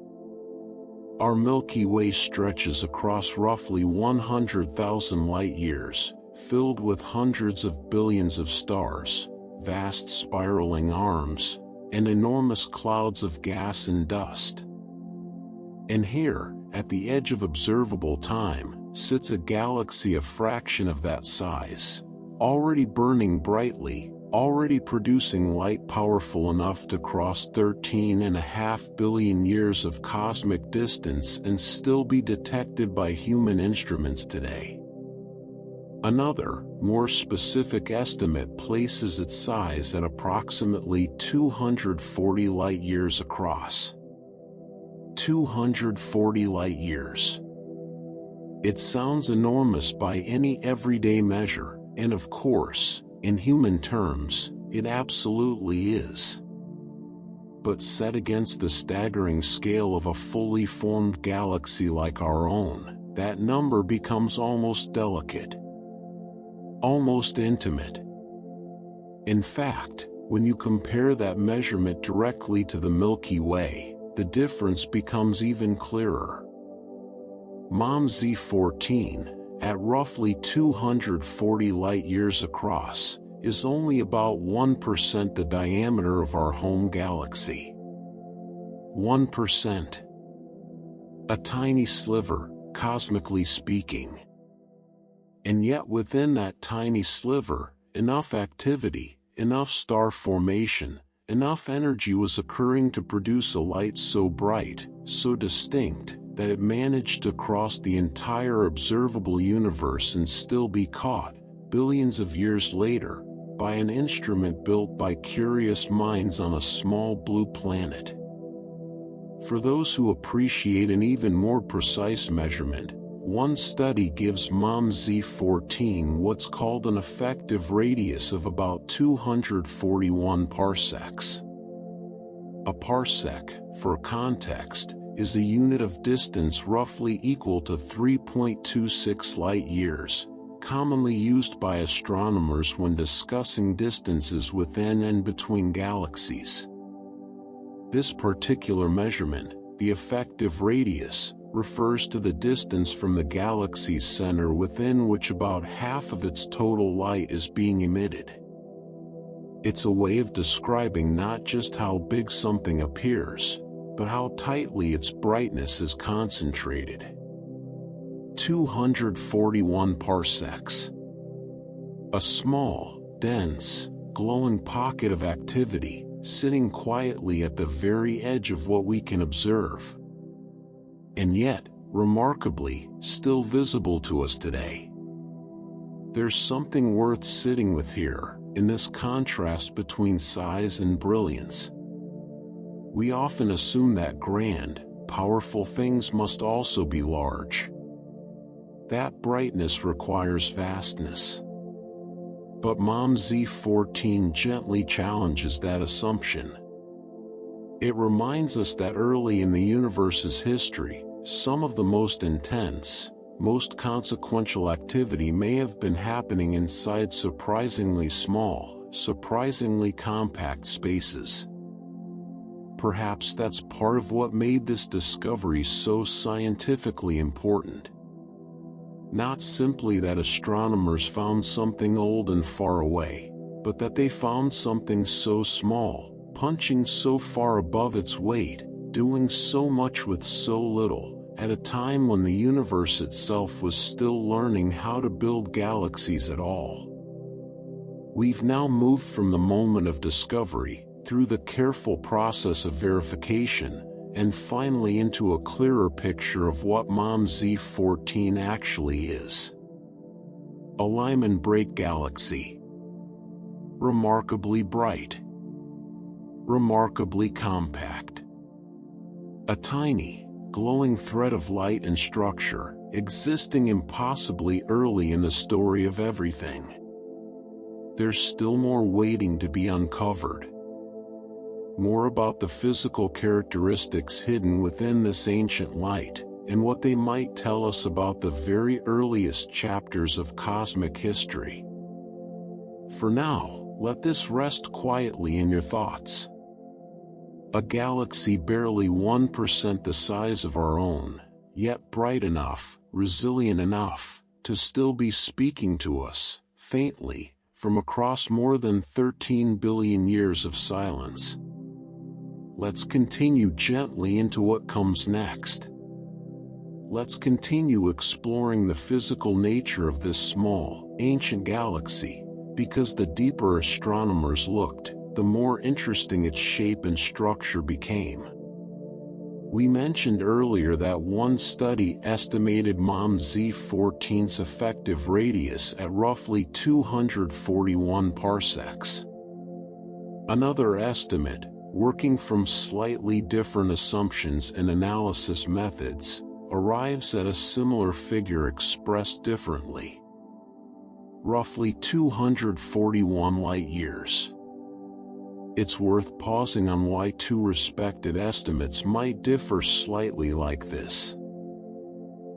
Our Milky Way stretches across roughly 100,000 light-years, filled with hundreds of billions of stars, vast spiraling arms, and enormous clouds of gas and dust. And here, at the edge of observable time, sits a galaxy a fraction of that size, already burning brightly, already producing light powerful enough to cross 13.5 billion years of cosmic distance and still be detected by human instruments today. Another, more specific estimate places its size at approximately 240 light-years across. 240 light-years. It sounds enormous by any everyday measure, and of course, in human terms, it absolutely is. But set against the staggering scale of a fully formed galaxy like our own, that number becomes almost delicate. Almost intimate. In fact, when you compare that measurement directly to the Milky Way, the difference becomes even clearer. Mom Z14, at roughly 240 light-years across, is only about 1% the diameter of our home galaxy. 1%. A tiny sliver, cosmically speaking. And yet within that tiny sliver, enough activity, enough star formation, enough energy was occurring to produce a light so bright, so distinct, that it managed to cross the entire observable universe and still be caught, billions of years later, by an instrument built by curious minds on a small blue planet. For those who appreciate an even more precise measurement, one study gives Mom Z14 what's called an effective radius of about 241 parsecs. A parsec, for context, is a unit of distance roughly equal to 3.26 light-years, commonly used by astronomers when discussing distances within and between galaxies. This particular measurement, the effective radius, refers to the distance from the galaxy's center within which about half of its total light is being emitted. It's a way of describing not just how big something appears, but how tightly its brightness is concentrated. 241 parsecs. A small, dense, glowing pocket of activity, sitting quietly at the very edge of what we can observe. And yet, remarkably, still visible to us today. There's something worth sitting with here, in this contrast between size and brilliance. We often assume that grand, powerful things must also be large. that brightness requires vastness. But MOM Z14 gently challenges that assumption. It reminds us that early in the universe's history, some of the most intense, most consequential activity may have been happening inside surprisingly small, surprisingly compact spaces. Perhaps that's part of what made this discovery so scientifically important. Not simply that astronomers found something old and far away, but that they found something so small, punching so far above its weight, doing so much with so little, at a time when the universe itself was still learning how to build galaxies at all. We've now moved from the moment of discovery, through the careful process of verification, and finally into a clearer picture of what MOM Z14 actually is. A Lyman break galaxy. Remarkably bright. Remarkably compact. A tiny, glowing thread of light and structure, existing impossibly early in the story of everything. There's still more waiting to be uncovered. More about the physical characteristics hidden within this ancient light, and what they might tell us about the very earliest chapters of cosmic history. For now, let this rest quietly in your thoughts. A galaxy barely 1% the size of our own, yet bright enough, resilient enough, to still be speaking to us, faintly, from across more than 13 billion years of silence. Let's continue gently into what comes next. Let's continue exploring the physical nature of this small, ancient galaxy, because the deeper astronomers looked, the more interesting its shape and structure became. We mentioned earlier that one study estimated MOM Z14's effective radius at roughly 241 parsecs. Another estimate, working from slightly different assumptions and analysis methods, arrives at a similar figure expressed differently. Roughly 241 light-years. It's worth pausing on why two respected estimates might differ slightly like this.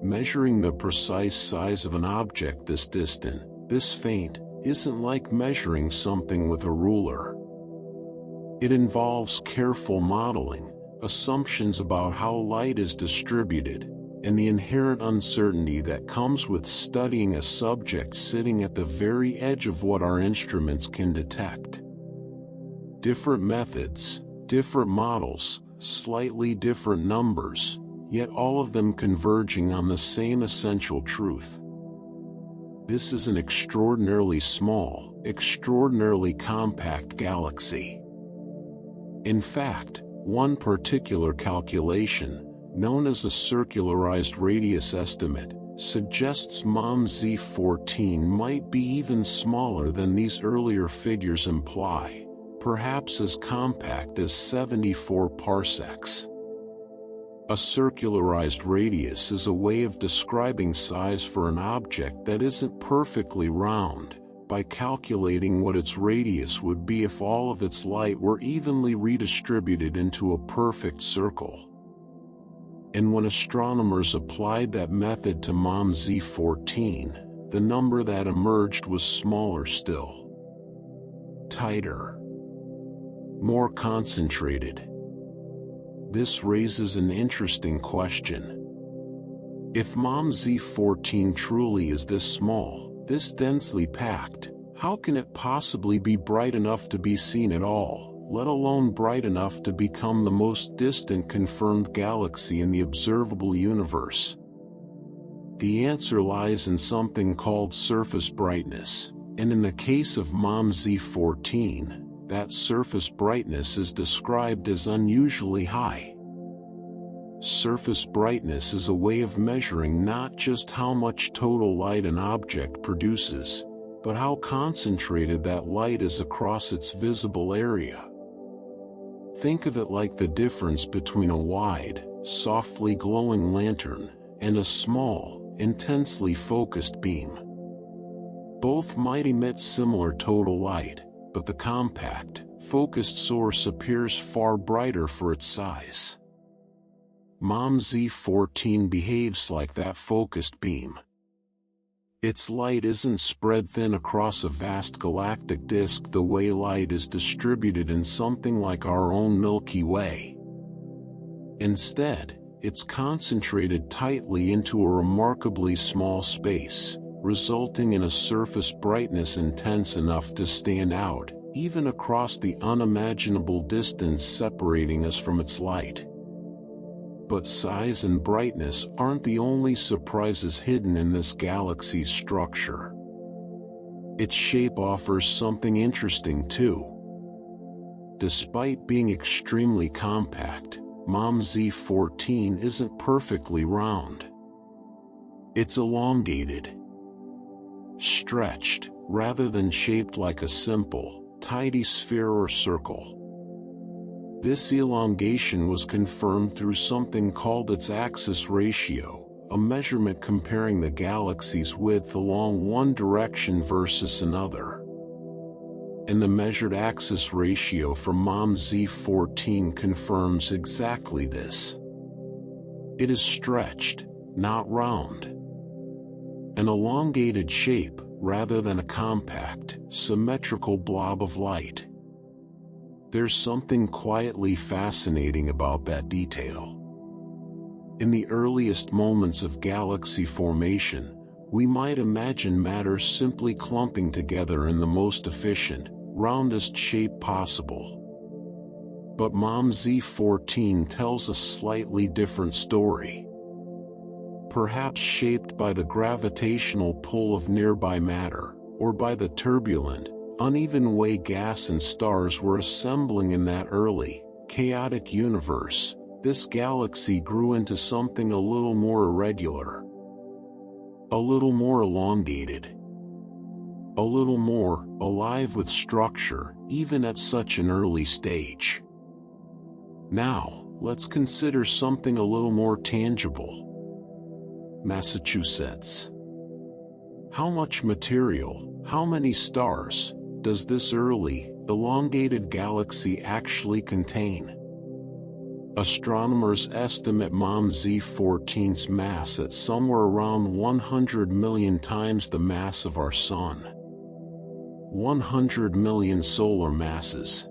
Measuring the precise size of an object this distant, this faint, isn't like measuring something with a ruler. It involves careful modeling, assumptions about how light is distributed, and the inherent uncertainty that comes with studying a subject sitting at the very edge of what our instruments can detect. Different methods, different models, slightly different numbers, yet all of them converging on the same essential truth. This is an extraordinarily small, extraordinarily compact galaxy. In fact, one particular calculation, known as a circularized radius estimate, suggests MOM Z14 might be even smaller than these earlier figures imply, perhaps as compact as 74 parsecs. A circularized radius is a way of describing size for an object that isn't perfectly round, by calculating what its radius would be if all of its light were evenly redistributed into a perfect circle. And when astronomers applied that method to MOM Z14, the number that emerged was smaller still. Tighter. More concentrated. This raises an interesting question. If MOM Z14 truly is this small, this densely packed, how can it possibly be bright enough to be seen at all, let alone bright enough to become the most distant confirmed galaxy in the observable universe? The answer lies in something called surface brightness, and in the case of MOM Z14, that surface brightness is described as unusually high. Surface brightness is a way of measuring not just how much total light an object produces, but how concentrated that light is across its visible area. Think of it like the difference between a wide, softly glowing lantern and a small, intensely focused beam. Both might emit similar total light, but the compact, focused source appears far brighter for its size. MOM-Z14 behaves like that focused beam. Its light isn't spread thin across a vast galactic disk the way light is distributed in something like our own Milky Way. Instead, it's concentrated tightly into a remarkably small space, resulting in a surface brightness intense enough to stand out, even across the unimaginable distance separating us from its light. But size and brightness aren't the only surprises hidden in this galaxy's structure. Its shape offers something interesting too. Despite being extremely compact, MOM-Z14 isn't perfectly round. It's elongated, stretched, rather than shaped like a simple, tidy sphere or circle. This elongation was confirmed through something called its axis ratio, a measurement comparing the galaxy's width along one direction versus another. And the measured axis ratio for MOM-Z14 confirms exactly this. It is stretched, not round. An elongated shape, rather than a compact, symmetrical blob of light. There's something quietly fascinating about that detail. In the earliest moments of galaxy formation, we might imagine matter simply clumping together in the most efficient, roundest shape possible. But MOM-Z14 tells a slightly different story. Perhaps shaped by the gravitational pull of nearby matter, or by the turbulent, uneven way gas and stars were assembling in that early, chaotic universe, this galaxy grew into something a little more irregular. A little more elongated. A little more alive with structure, even at such an early stage. Now, let's consider something a little more tangible. Massachusetts. How much material, how many stars, does this early, elongated galaxy actually contain? Astronomers estimate MOM-Z14's mass at somewhere around 100 million times the mass of our Sun. 100 million solar masses.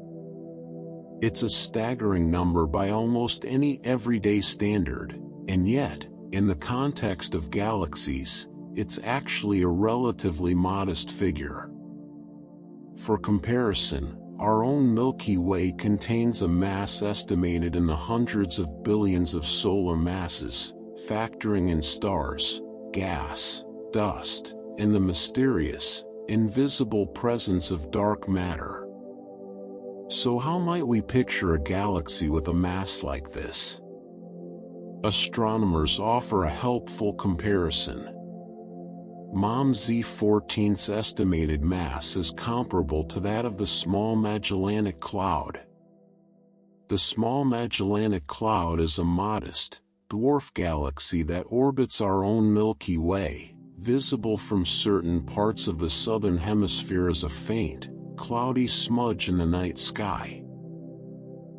It's a staggering number by almost any everyday standard, and yet, in the context of galaxies, it's actually a relatively modest figure. For comparison, our own Milky Way contains a mass estimated in the hundreds of billions of solar masses, factoring in stars, gas, dust, and the mysterious, invisible presence of dark matter. So how might we picture a galaxy with a mass like this? Astronomers offer a helpful comparison. MOM-Z14's estimated mass is comparable to that of the Small Magellanic Cloud. The Small Magellanic Cloud is a modest, dwarf galaxy that orbits our own Milky Way, visible from certain parts of the southern hemisphere as a faint, cloudy smudge in the night sky.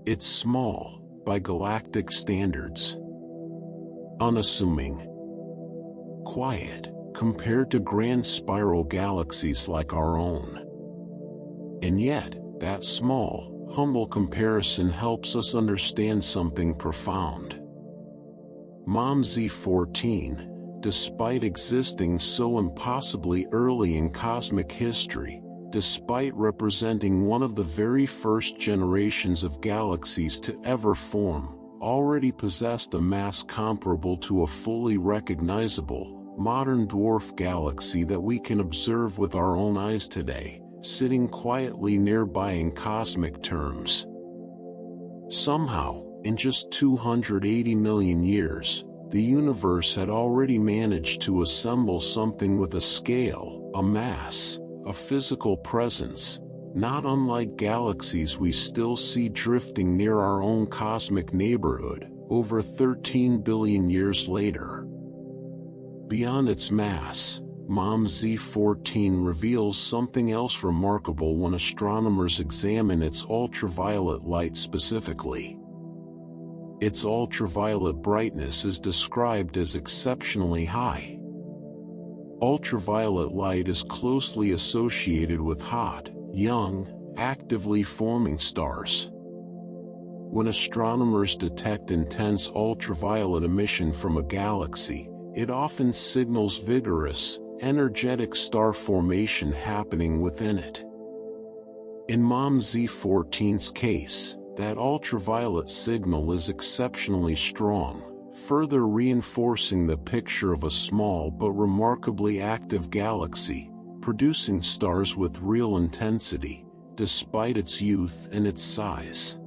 It's small, by galactic standards. Unassuming. Quiet, compared to grand spiral galaxies like our own. And yet, that small, humble comparison helps us understand something profound. MOM-Z14, despite existing so impossibly early in cosmic history, despite representing one of the very first generations of galaxies to ever form, already possessed a mass comparable to a fully recognizable, modern dwarf galaxy that we can observe with our own eyes today, sitting quietly nearby in cosmic terms. Somehow, in just 280 million years, the universe had already managed to assemble something with a scale, a mass, a physical presence, not unlike galaxies we still see drifting near our own cosmic neighborhood, over 13 billion years later. Beyond its mass, MOM Z14 reveals something else remarkable when astronomers examine its ultraviolet light specifically. Its ultraviolet brightness is described as exceptionally high. Ultraviolet light is closely associated with hot, young, actively forming stars. When astronomers detect intense ultraviolet emission from a galaxy, it often signals vigorous, energetic star formation happening within it. In MOM Z14's case, that ultraviolet signal is exceptionally strong, further reinforcing the picture of a small but remarkably active galaxy, producing stars with real intensity, despite its youth and its size.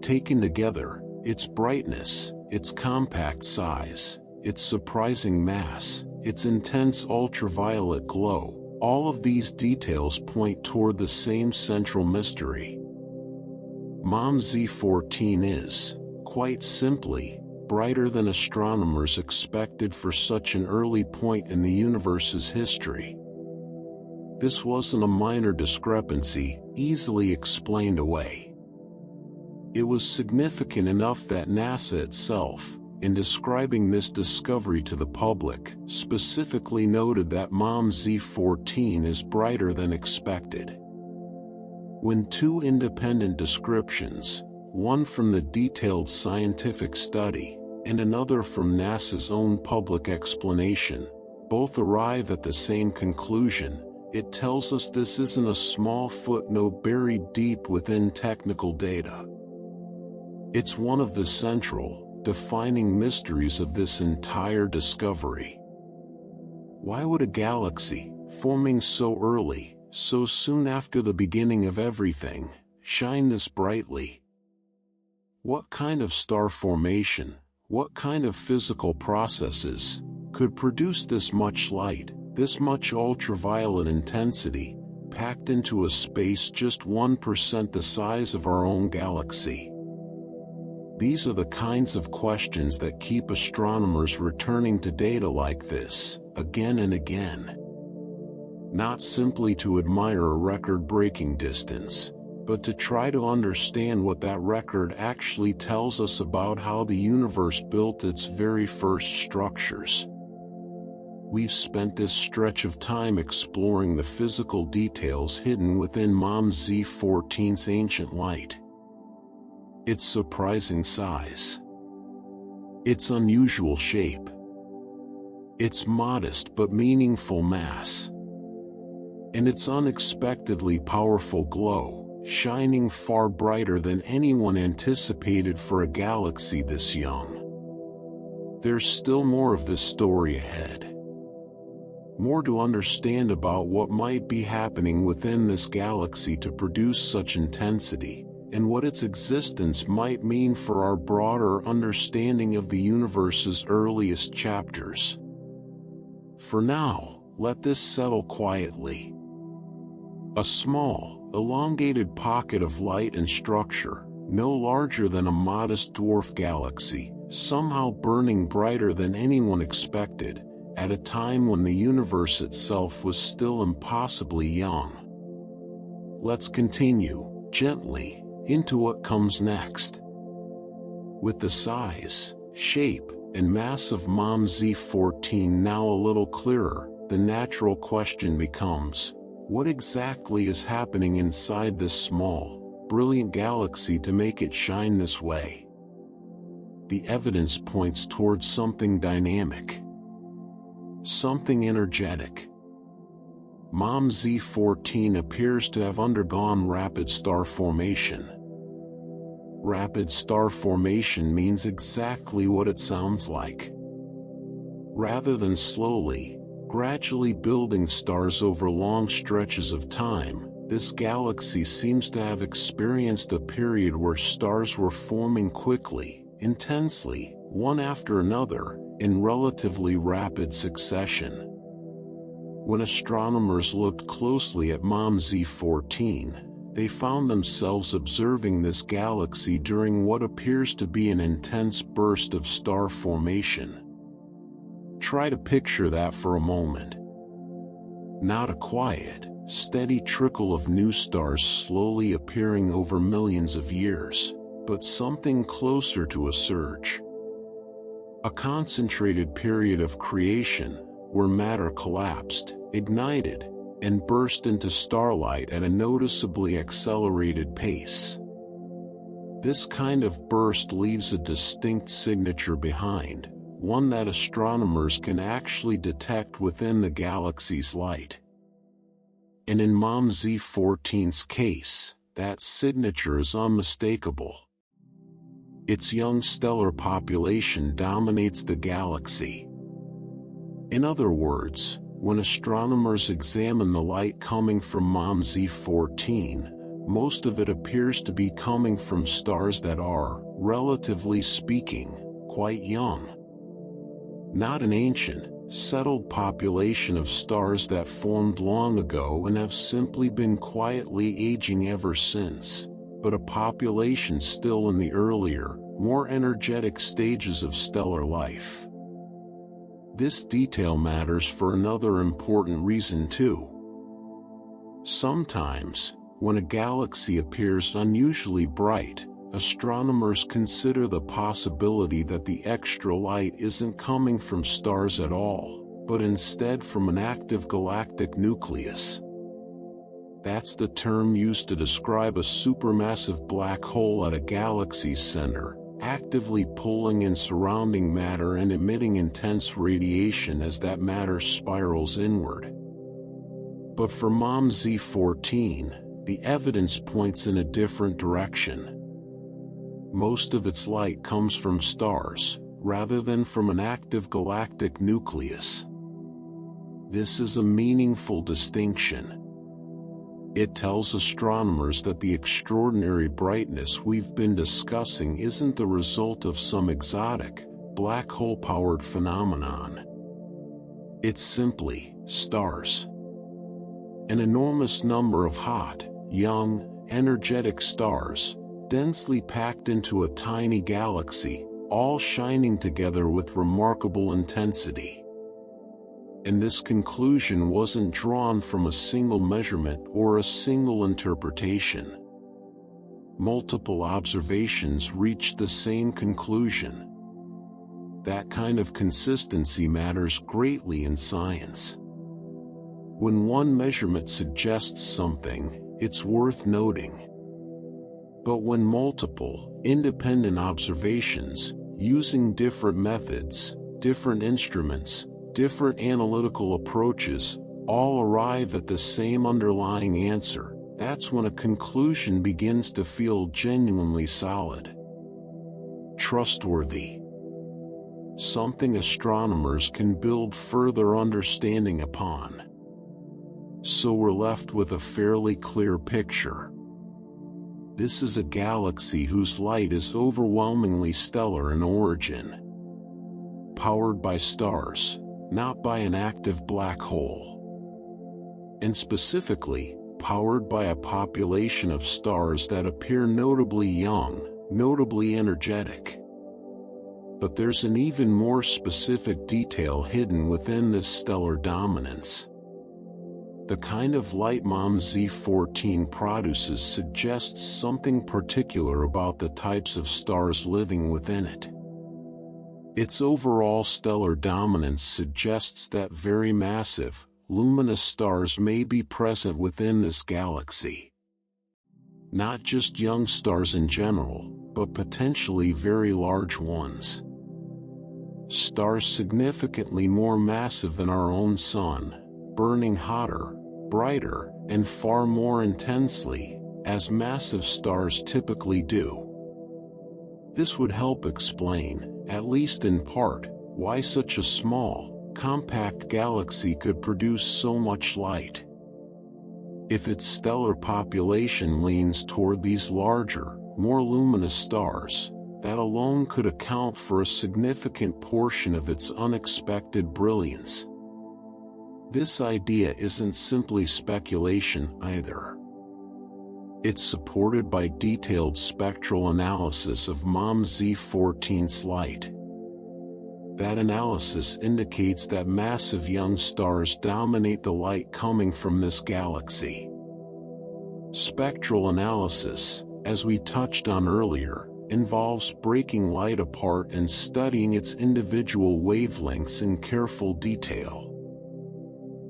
Taken together, its brightness, its compact size, its surprising mass, its intense ultraviolet glow, all of these details point toward the same central mystery. MOM Z14 is, quite simply, brighter than astronomers expected for such an early point in the universe's history. This wasn't a minor discrepancy, easily explained away. It was significant enough that NASA itself, in describing this discovery to the public, specifically noted that MOM Z14 is brighter than expected. When two independent descriptions, one from the detailed scientific study, and another from NASA's own public explanation, both arrive at the same conclusion, it tells us this isn't a small footnote buried deep within technical data. It's one of the central, defining mysteries of this entire discovery. Why would a galaxy, forming so early, so soon after the beginning of everything, shine this brightly? What kind of star formation, what kind of physical processes, could produce this much light, this much ultraviolet intensity, packed into a space just 1% the size of our own galaxy? These are the kinds of questions that keep astronomers returning to data like this, again and again. Not simply to admire a record-breaking distance, but to try to understand what that record actually tells us about how the universe built its very first structures. We've spent this stretch of time exploring the physical details hidden within MOM Z14's ancient light. Its surprising size, its unusual shape, its modest but meaningful mass, and its unexpectedly powerful glow, shining far brighter than anyone anticipated for a galaxy this young. There's still more of this story ahead. More to understand about what might be happening within this galaxy to produce such intensity, and what its existence might mean for our broader understanding of the universe's earliest chapters. For now, let this settle quietly. A small, elongated pocket of light and structure, no larger than a modest dwarf galaxy, somehow burning brighter than anyone expected, at a time when the universe itself was still impossibly young. Let's continue, gently, into what comes next. With the size, shape, and mass of MOM Z14 now a little clearer, the natural question becomes, what exactly is happening inside this small, brilliant galaxy to make it shine this way? The evidence points towards something dynamic, something energetic. MOM Z14 appears to have undergone rapid star formation. Rapid star formation means exactly what it sounds like. Rather than slowly, gradually building stars over long stretches of time, this galaxy seems to have experienced a period where stars were forming quickly, intensely, one after another, in relatively rapid succession. When astronomers looked closely at MOM Z14, they found themselves observing this galaxy during what appears to be an intense burst of star formation. Try to picture that for a moment. Not a quiet, steady trickle of new stars slowly appearing over millions of years, but something closer to a surge. A concentrated period of creation, where matter collapsed, ignited, and burst into starlight at a noticeably accelerated pace. This kind of burst leaves a distinct signature behind, one that astronomers can actually detect within the galaxy's light. And in MOM Z14's case, that signature is unmistakable. Its young stellar population dominates the galaxy. In other words, when astronomers examine the light coming from MOM Z14, most of it appears to be coming from stars that are, relatively speaking, quite young. Not an ancient, settled population of stars that formed long ago and have simply been quietly aging ever since, but a population still in the earlier, more energetic stages of stellar life. This detail matters for another important reason too. Sometimes, when a galaxy appears unusually bright, astronomers consider the possibility that the extra light isn't coming from stars at all, but instead from an active galactic nucleus. That's the term used to describe a supermassive black hole at a galaxy's center, actively pulling in surrounding matter and emitting intense radiation as that matter spirals inward. But for MOM Z14, the evidence points in a different direction. Most of its light comes from stars, rather than from an active galactic nucleus. This is a meaningful distinction. It tells astronomers that the extraordinary brightness we've been discussing isn't the result of some exotic, black hole-powered phenomenon. It's simply stars. An enormous number of hot, young, energetic stars, densely packed into a tiny galaxy, all shining together with remarkable intensity. And this conclusion wasn't drawn from a single measurement or a single interpretation. Multiple observations reached the same conclusion. That kind of consistency matters greatly in science. When one measurement suggests something, it's worth noting. But when multiple, independent observations, using different methods, different instruments, different analytical approaches, all arrive at the same underlying answer, that's when a conclusion begins to feel genuinely solid. Trustworthy. Something astronomers can build further understanding upon. So we're left with a fairly clear picture. This is a galaxy whose light is overwhelmingly stellar in origin. Powered by stars, not by an active black hole. And specifically, powered by a population of stars that appear notably young, notably energetic. But there's an even more specific detail hidden within this stellar dominance. The kind of light MOM Z14 produces suggests something particular about the types of stars living within it. Its overall stellar dominance suggests that very massive, luminous stars may be present within this galaxy. Not just young stars in general, but potentially very large ones. Stars significantly more massive than our own Sun, burning hotter, brighter, and far more intensely, as massive stars typically do. This would help explain, at least in part, why such a small, compact galaxy could produce so much light. If its stellar population leans toward these larger, more luminous stars, that alone could account for a significant portion of its unexpected brilliance. This idea isn't simply speculation either. It's supported by detailed spectral analysis of MOM Z14's light. That analysis indicates that massive young stars dominate the light coming from this galaxy. Spectral analysis, as we touched on earlier, involves breaking light apart and studying its individual wavelengths in careful detail.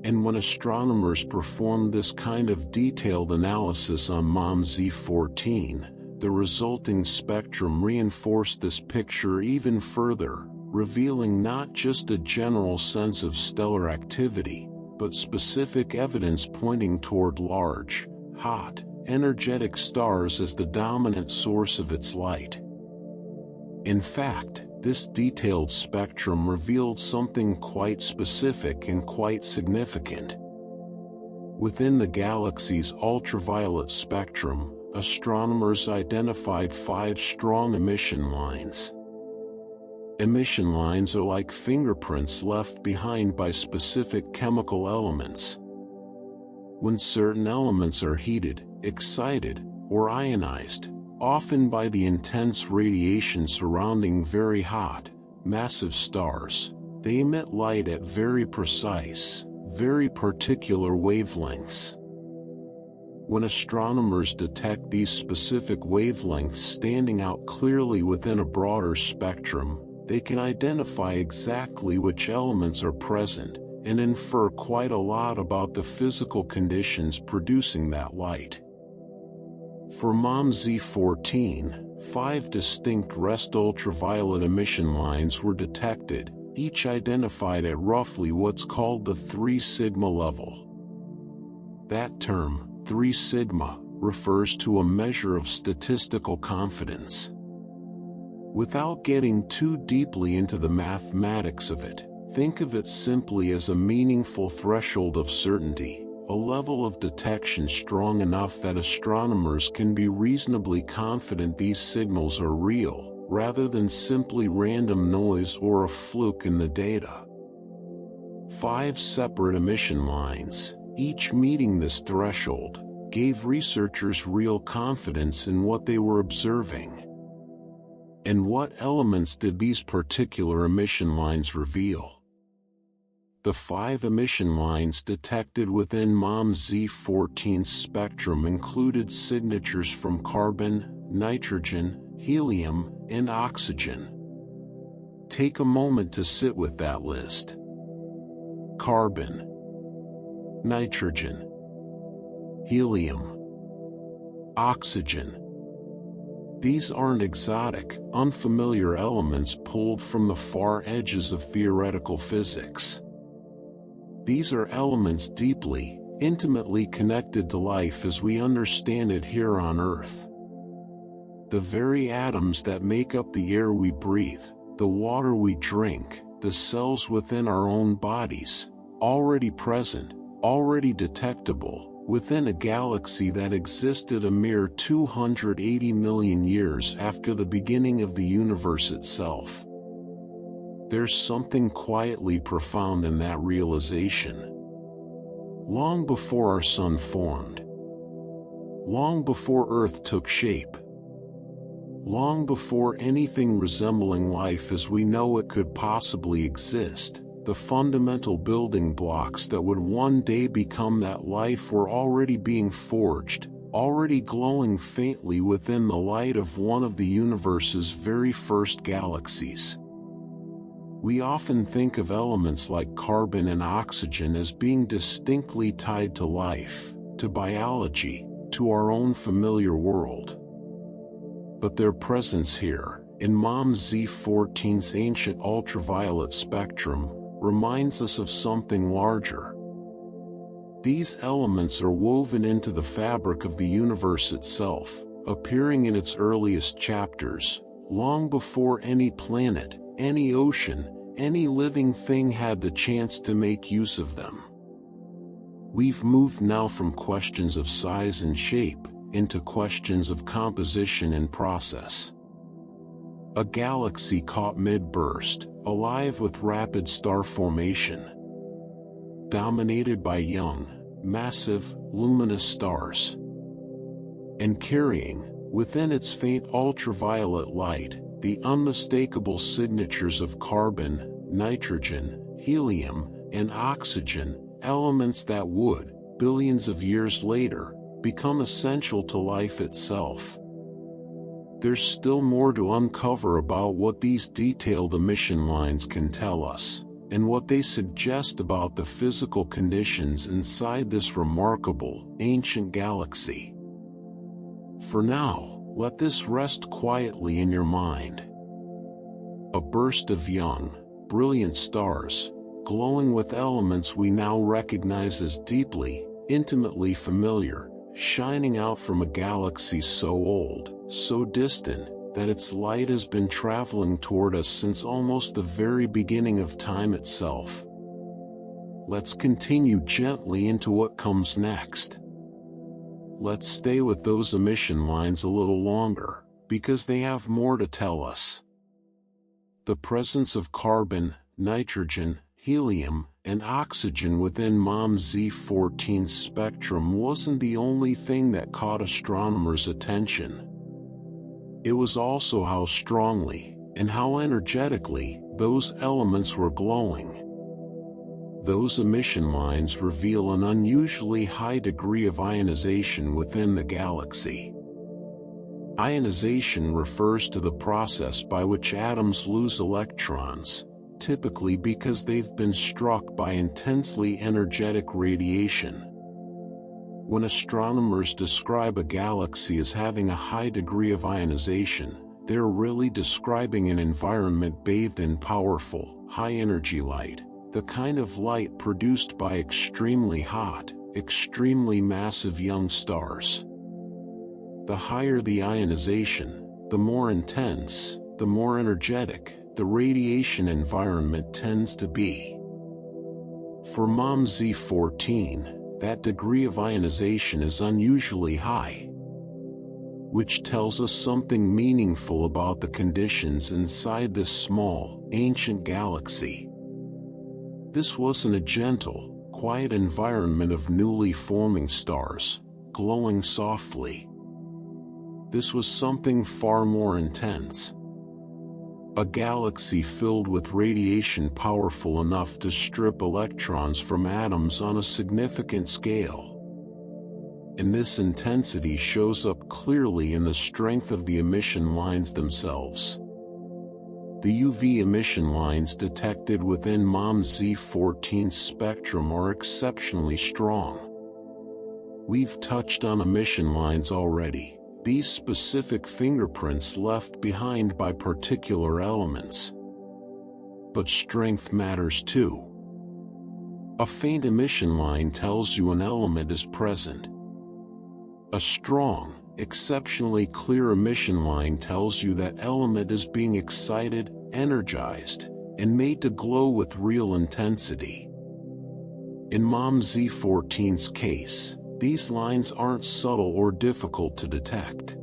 And when astronomers performed this kind of detailed analysis on MOM-Z14, the resulting spectrum reinforced this picture even further, revealing not just a general sense of stellar activity, but specific evidence pointing toward large, hot, energetic stars as the dominant source of its light. In fact, this detailed spectrum revealed something quite specific and quite significant. Within the galaxy's ultraviolet spectrum, astronomers identified 5 strong emission lines. Emission lines are like fingerprints left behind by specific chemical elements. When certain elements are heated, excited, or ionized, often by the intense radiation surrounding very hot, massive stars, they emit light at very precise, very particular wavelengths. When astronomers detect these specific wavelengths standing out clearly within a broader spectrum, they can identify exactly which elements are present and infer quite a lot about the physical conditions producing that light. For MOM-Z14, 5 distinct rest ultraviolet emission lines were detected, each identified at roughly what's called the 3 sigma level. That term, 3 sigma, refers to a measure of statistical confidence. Without getting too deeply into the mathematics of it, think of it simply as a meaningful threshold of certainty, a level of detection strong enough that astronomers can be reasonably confident these signals are real, rather than simply random noise or a fluke in the data. 5 separate emission lines, each meeting this threshold, gave researchers real confidence in what they were observing. And what elements did these particular emission lines reveal? The 5 emission lines detected within MOM-Z14's spectrum included signatures from carbon, nitrogen, helium, and oxygen. Take a moment to sit with that list. Carbon, nitrogen, helium, oxygen. These aren't exotic, unfamiliar elements pulled from the far edges of theoretical physics. These are elements deeply, intimately connected to life as we understand it here on Earth. The very atoms that make up the air we breathe, the water we drink, the cells within our own bodies, already present, already detectable, within a galaxy that existed a mere 280 million years after the beginning of the universe itself. There's something quietly profound in that realization. Long before our sun formed, long before Earth took shape, long before anything resembling life as we know it could possibly exist, the fundamental building blocks that would one day become that life were already being forged, already glowing faintly within the light of one of the universe's very first galaxies. We often think of elements like carbon and oxygen as being distinctly tied to life, to biology, to our own familiar world. But their presence here, in MOM-Z14's ancient ultraviolet spectrum, reminds us of something larger. These elements are woven into the fabric of the universe itself, appearing in its earliest chapters, long before any planet, any ocean, any living thing had the chance to make use of them. We've moved now from questions of size and shape, into questions of composition and process. A galaxy caught mid-burst, alive with rapid star formation, dominated by young, massive, luminous stars, and carrying, within its faint ultraviolet light, the unmistakable signatures of carbon, nitrogen, helium, and oxygen, elements that would, billions of years later, become essential to life itself. There's still more to uncover about what these detailed emission lines can tell us, and what they suggest about the physical conditions inside this remarkable, ancient galaxy. For now, let this rest quietly in your mind. A burst of young, brilliant stars, glowing with elements we now recognize as deeply, intimately familiar, shining out from a galaxy so old, so distant, that its light has been traveling toward us since almost the very beginning of time itself. Let's continue gently into what comes next. Let's stay with those emission lines a little longer, because they have more to tell us. The presence of carbon, nitrogen, helium, and oxygen within MOM-Z14's spectrum wasn't the only thing that caught astronomers' attention. It was also how strongly, and how energetically, those elements were glowing. Those emission lines reveal an unusually high degree of ionization within the galaxy. Ionization refers to the process by which atoms lose electrons, typically because they've been struck by intensely energetic radiation. When astronomers describe a galaxy as having a high degree of ionization, they're really describing an environment bathed in powerful, high-energy light, the kind of light produced by extremely hot, extremely massive young stars. The higher the ionization, the more intense, the more energetic, the radiation environment tends to be. For MOM-Z14, that degree of ionization is unusually high, which tells us something meaningful about the conditions inside this small, ancient galaxy. This wasn't a gentle, quiet environment of newly forming stars, glowing softly. This was something far more intense. A galaxy filled with radiation powerful enough to strip electrons from atoms on a significant scale. And this intensity shows up clearly in the strength of the emission lines themselves. The UV emission lines detected within MOM-Z14's spectrum are exceptionally strong. We've touched on emission lines already. These specific fingerprints left behind by particular elements. But strength matters too. A faint emission line tells you an element is present. A strong, exceptionally clear emission line tells you that element is being excited, energized, and made to glow with real intensity. In MOM-Z14's case, these lines aren't subtle or difficult to detect.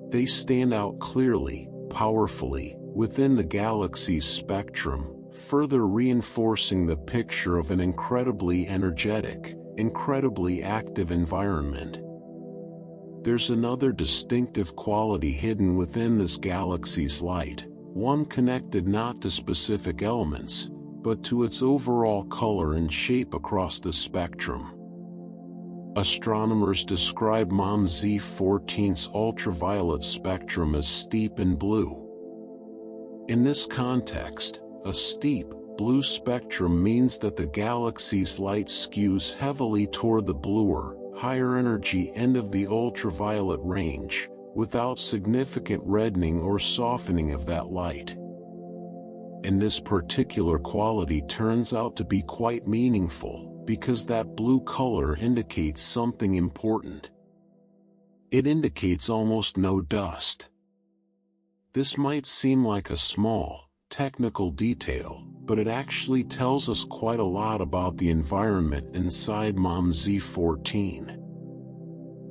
They stand out clearly, powerfully, within the galaxy's spectrum, further reinforcing the picture of an incredibly energetic, incredibly active environment. There's another distinctive quality hidden within this galaxy's light, one connected not to specific elements, but to its overall color and shape across the spectrum. Astronomers describe MOM-Z14's ultraviolet spectrum as steep and blue. In this context, a steep, blue spectrum means that the galaxy's light skews heavily toward the bluer, higher energy end of the ultraviolet range, without significant reddening or softening of that light. And this particular quality turns out to be quite meaningful, because that blue color indicates something important. It indicates almost no dust. This might seem like a small, technical detail, but it actually tells us quite a lot about the environment inside MOM-Z14.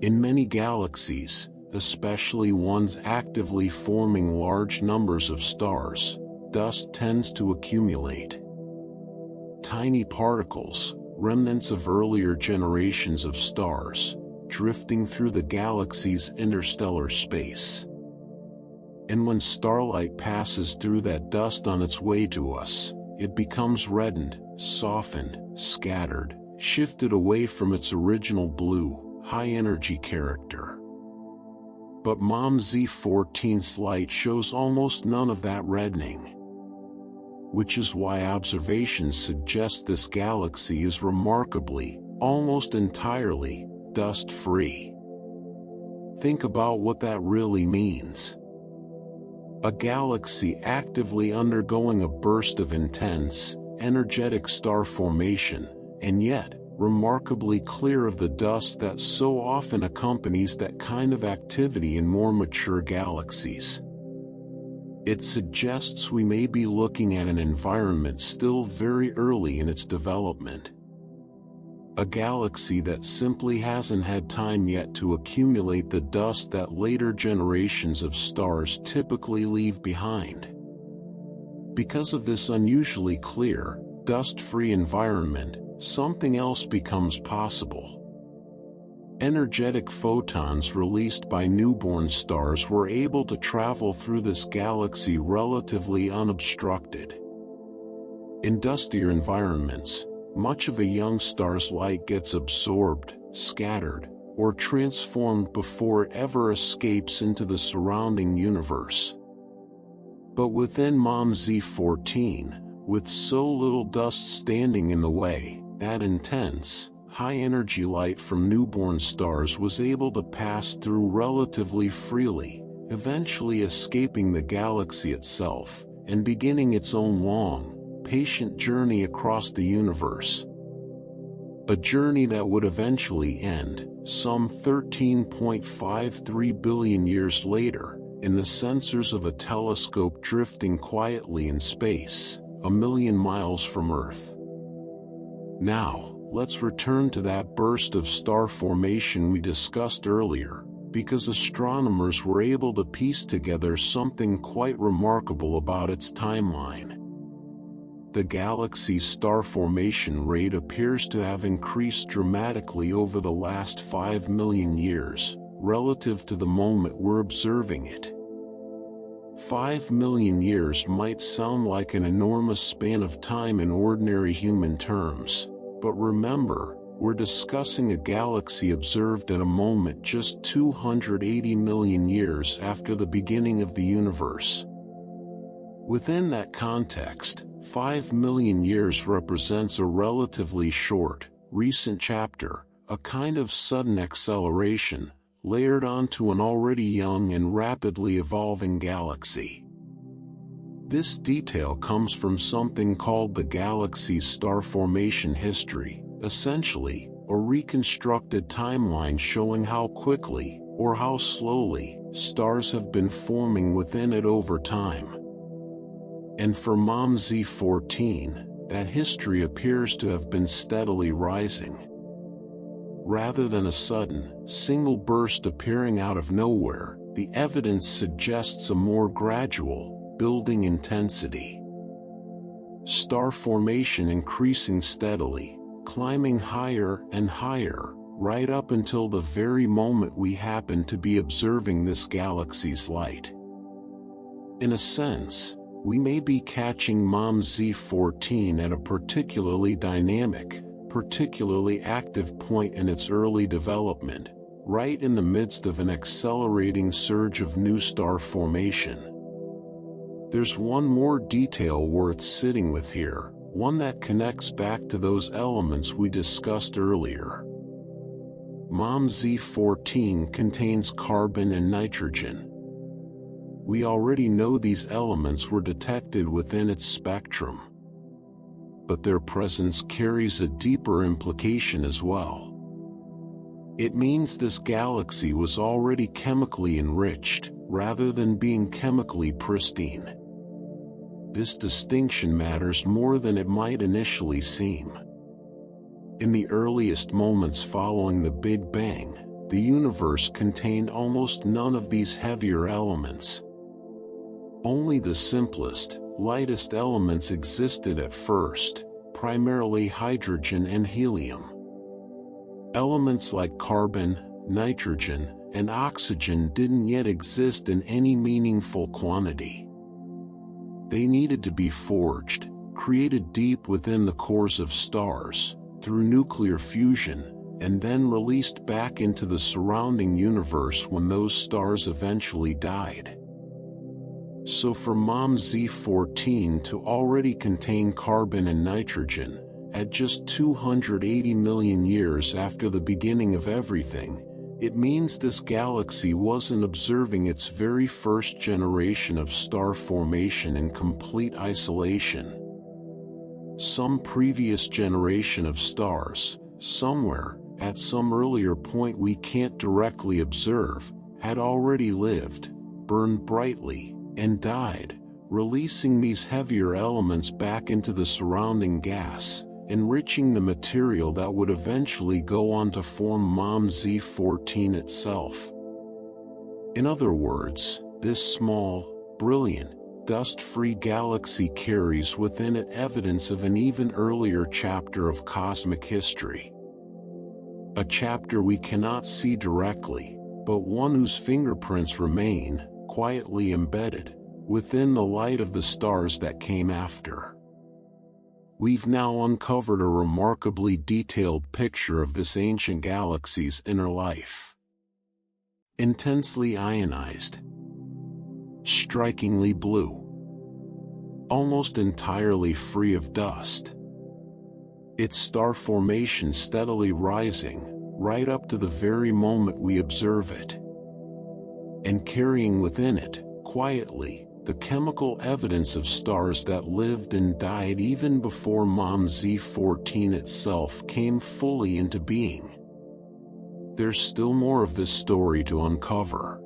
In many galaxies, especially ones actively forming large numbers of stars, dust tends to accumulate. Tiny particles, remnants of earlier generations of stars, drifting through the galaxy's interstellar space. And when starlight passes through that dust on its way to us, it becomes reddened, softened, scattered, shifted away from its original blue, high-energy character. But MOM Z14's light shows almost none of that reddening, which is why observations suggest this galaxy is remarkably, almost entirely, dust-free. Think about what that really means. A galaxy actively undergoing a burst of intense, energetic star formation, and yet, remarkably clear of the dust that so often accompanies that kind of activity in more mature galaxies. It suggests we may be looking at an environment still very early in its development. A galaxy that simply hasn't had time yet to accumulate the dust that later generations of stars typically leave behind. Because of this unusually clear, dust-free environment, something else becomes possible. Energetic photons released by newborn stars were able to travel through this galaxy relatively unobstructed. In dustier environments, much of a young star's light gets absorbed, scattered, or transformed before it ever escapes into the surrounding universe. But within MOM Z14, with so little dust standing in the way, that intense, high-energy light from newborn stars was able to pass through relatively freely, eventually escaping the galaxy itself, and beginning its own long, patient journey across the universe. A journey that would eventually end, some 13.53 billion years later, in the sensors of a telescope drifting quietly in space, 1,000,000 miles from Earth. Now, let's return to that burst of star formation we discussed earlier, because astronomers were able to piece together something quite remarkable about its timeline. The galaxy's star formation rate appears to have increased dramatically over the last 5 million years, relative to the moment we're observing it. 5 million years might sound like an enormous span of time in ordinary human terms, but remember, we're discussing a galaxy observed at a moment just 280 million years after the beginning of the universe. Within that context, 5 million years represents a relatively short, recent chapter, a kind of sudden acceleration, layered onto an already young and rapidly evolving galaxy. This detail comes from something called the galaxy's star formation history, essentially, a reconstructed timeline showing how quickly, or how slowly, stars have been forming within it over time. And for MOM Z14, that history appears to have been steadily rising. Rather than a sudden, single burst appearing out of nowhere, the evidence suggests a more gradual, building intensity. Star formation increasing steadily, climbing higher and higher, right up until the very moment we happen to be observing this galaxy's light. In a sense, we may be catching MOM Z14 at a particularly dynamic, particularly active point in its early development, right in the midst of an accelerating surge of new star formation. There's one more detail worth sitting with here, one that connects back to those elements we discussed earlier. MOM Z14 contains carbon and nitrogen. We already know these elements were detected within its spectrum, but their presence carries a deeper implication as well. It means this galaxy was already chemically enriched, rather than being chemically pristine. This distinction matters more than it might initially seem. In the earliest moments following the Big Bang, the universe contained almost none of these heavier elements. Only the simplest, lightest elements existed at first, primarily hydrogen and helium. Elements like carbon, nitrogen, and oxygen didn't yet exist in any meaningful quantity. They needed to be forged, created deep within the cores of stars, through nuclear fusion, and then released back into the surrounding universe when those stars eventually died. So for Mom Z14 to already contain carbon and nitrogen, at just 280 million years after the beginning of everything, it means this galaxy wasn't observing its very first generation of star formation in complete isolation. Some previous generation of stars, somewhere, at some earlier point we can't directly observe, had already lived, burned brightly, and died, releasing these heavier elements back into the surrounding gas, enriching the material that would eventually go on to form Mom Z14 itself. In other words, this small, brilliant, dust-free galaxy carries within it evidence of an even earlier chapter of cosmic history. A chapter we cannot see directly, but one whose fingerprints remain, quietly embedded, within the light of the stars that came after. We've now uncovered a remarkably detailed picture of this ancient galaxy's inner life. Intensely ionized, strikingly blue, almost entirely free of dust. Its star formation steadily rising, right up to the very moment we observe it. And carrying within it, quietly, the chemical evidence of stars that lived and died even before Mom Z14 itself came fully into being. There's still more of this story to uncover.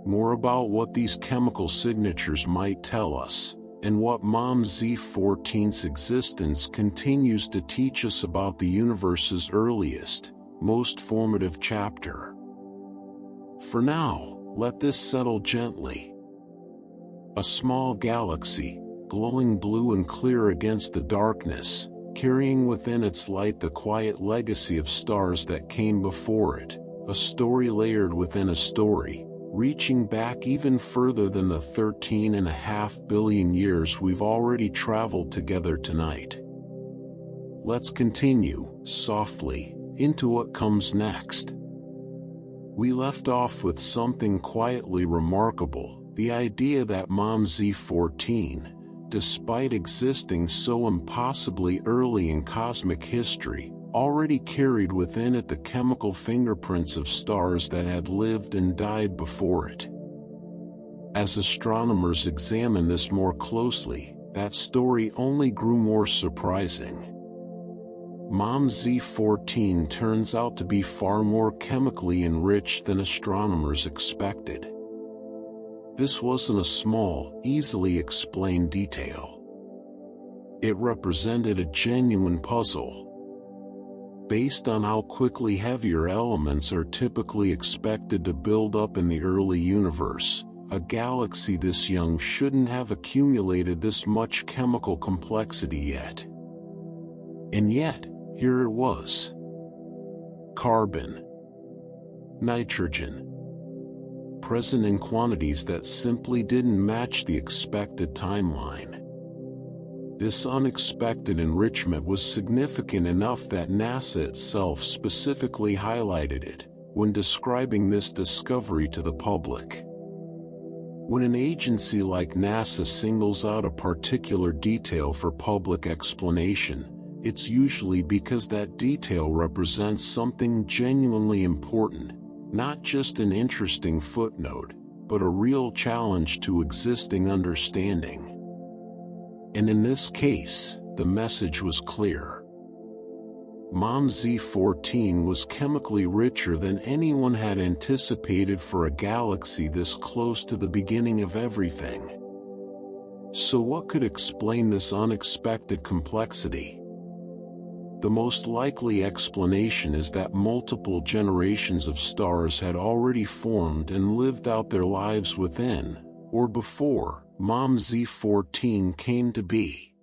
More about what these chemical signatures might tell us, and what Mom Z14's existence continues to teach us about the universe's earliest, most formative chapter. For now, let this settle gently. A small galaxy, glowing blue and clear against the darkness, carrying within its light the quiet legacy of stars that came before it, a story layered within a story, reaching back even further than the 13.5 billion years we've already traveled together tonight. Let's continue, softly, into what comes next. We left off with something quietly remarkable. The idea that Mom Z14, despite existing so impossibly early in cosmic history, already carried within it the chemical fingerprints of stars that had lived and died before it. As astronomers examine this more closely, that story only grew more surprising. Mom Z14 turns out to be far more chemically enriched than astronomers expected. This wasn't a small, easily explained detail. It represented a genuine puzzle. Based on how quickly heavier elements are typically expected to build up in the early universe, a galaxy this young shouldn't have accumulated this much chemical complexity yet. And yet, here it was. Carbon, nitrogen, present in quantities that simply didn't match the expected timeline. This unexpected enrichment was significant enough that NASA itself specifically highlighted it when describing this discovery to the public. When an agency like NASA singles out a particular detail for public explanation, it's usually because that detail represents something genuinely important. Not just an interesting footnote, but a real challenge to existing understanding. And in this case, the message was clear. Mom Z14 was chemically richer than anyone had anticipated for a galaxy this close to the beginning of everything. So what could explain this unexpected complexity? The most likely explanation is that multiple generations of stars had already formed and lived out their lives within, or before, Mom Z14 came to be.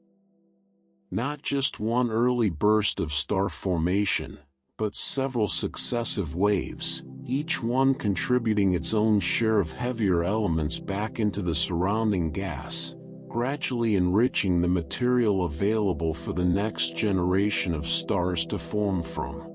Not just one early burst of star formation, but several successive waves, each one contributing its own share of heavier elements back into the surrounding gas, gradually enriching the material available for the next generation of stars to form from.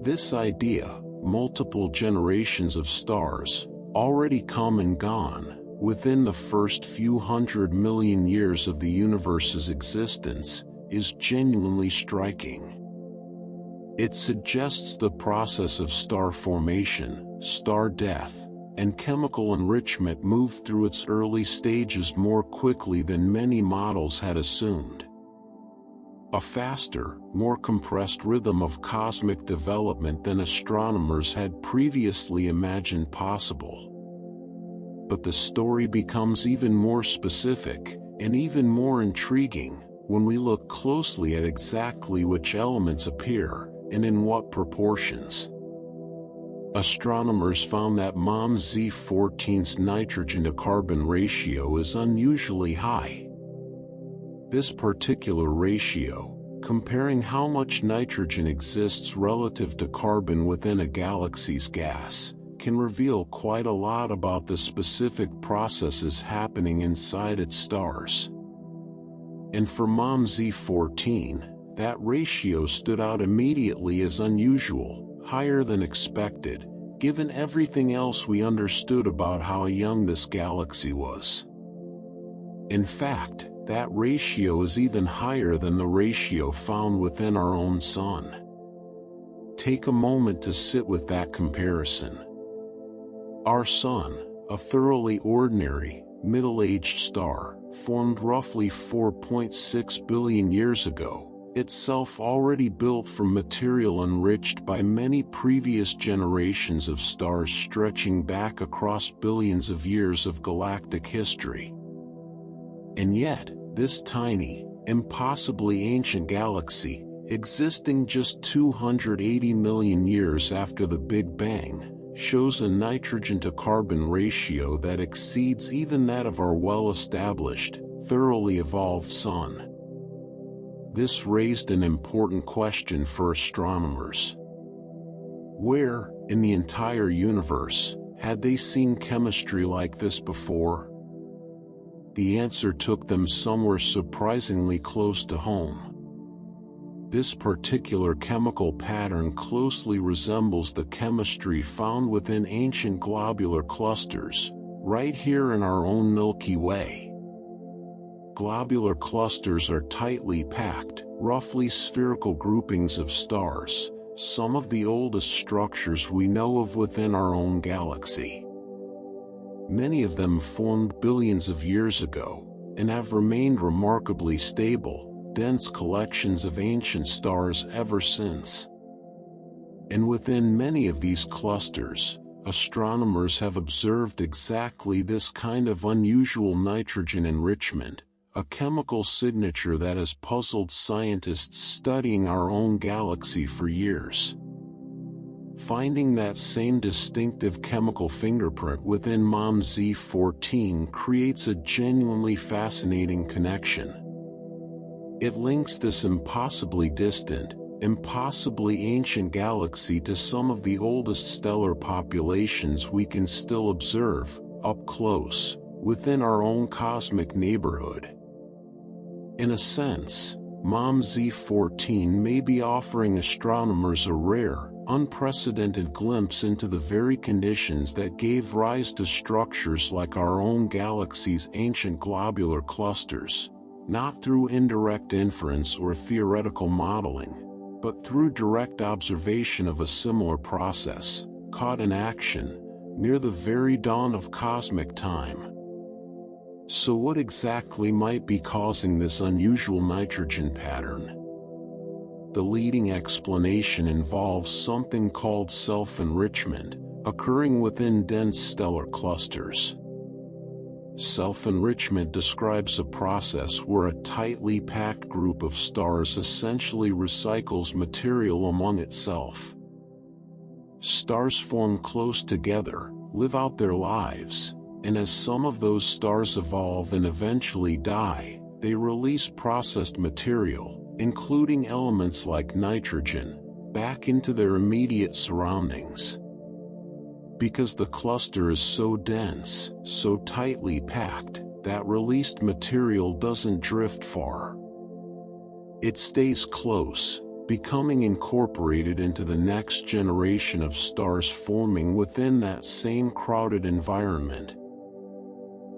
This idea, multiple generations of stars, already come and gone, within the first few 100 million years of the universe's existence, is genuinely striking. It suggests the process of star formation, star death, and chemical enrichment moved through its early stages more quickly than many models had assumed. A faster, more compressed rhythm of cosmic development than astronomers had previously imagined possible. But the story becomes even more specific, and even more intriguing, when we look closely at exactly which elements appear, and in what proportions. Astronomers found that MOM-Z14's nitrogen-to-carbon ratio is unusually high. This particular ratio, comparing how much nitrogen exists relative to carbon within a galaxy's gas, can reveal quite a lot about the specific processes happening inside its stars. And for MOM-Z14, that ratio stood out immediately as unusual, higher than expected, given everything else we understood about how young this galaxy was. In fact, that ratio is even higher than the ratio found within our own Sun. Take a moment to sit with that comparison. Our Sun, a thoroughly ordinary, middle-aged star, formed roughly 4.6 billion years ago, itself already built from material enriched by many previous generations of stars stretching back across billions of years of galactic history. And yet, this tiny, impossibly ancient galaxy, existing just 280 million years after the Big Bang, shows a nitrogen-to-carbon ratio that exceeds even that of our well-established, thoroughly evolved Sun. This raised an important question for astronomers. Where, in the entire universe, had they seen chemistry like this before? The answer took them somewhere surprisingly close to home. This particular chemical pattern closely resembles the chemistry found within ancient globular clusters, right here in our own Milky Way. Globular clusters are tightly packed, roughly spherical groupings of stars, some of the oldest structures we know of within our own galaxy. Many of them formed billions of years ago, and have remained remarkably stable, dense collections of ancient stars ever since. And within many of these clusters, astronomers have observed exactly this kind of unusual nitrogen enrichment, a chemical signature that has puzzled scientists studying our own galaxy for years. Finding that same distinctive chemical fingerprint within MOM-Z14 creates a genuinely fascinating connection. It links this impossibly distant, impossibly ancient galaxy to some of the oldest stellar populations we can still observe, up close, within our own cosmic neighborhood. In a sense, MOM-Z14 may be offering astronomers a rare, unprecedented glimpse into the very conditions that gave rise to structures like our own galaxy's ancient globular clusters, not through indirect inference or theoretical modeling, but through direct observation of a similar process, caught in action, near the very dawn of cosmic time. So what exactly might be causing this unusual nitrogen pattern? The leading explanation involves something called self-enrichment, occurring within dense stellar clusters. Self-enrichment describes a process where a tightly packed group of stars essentially recycles material among itself. Stars form close together, live out their lives, and as some of those stars evolve and eventually die, they release processed material, including elements like nitrogen, back into their immediate surroundings. Because the cluster is so dense, so tightly packed, that released material doesn't drift far. It stays close, becoming incorporated into the next generation of stars forming within that same crowded environment.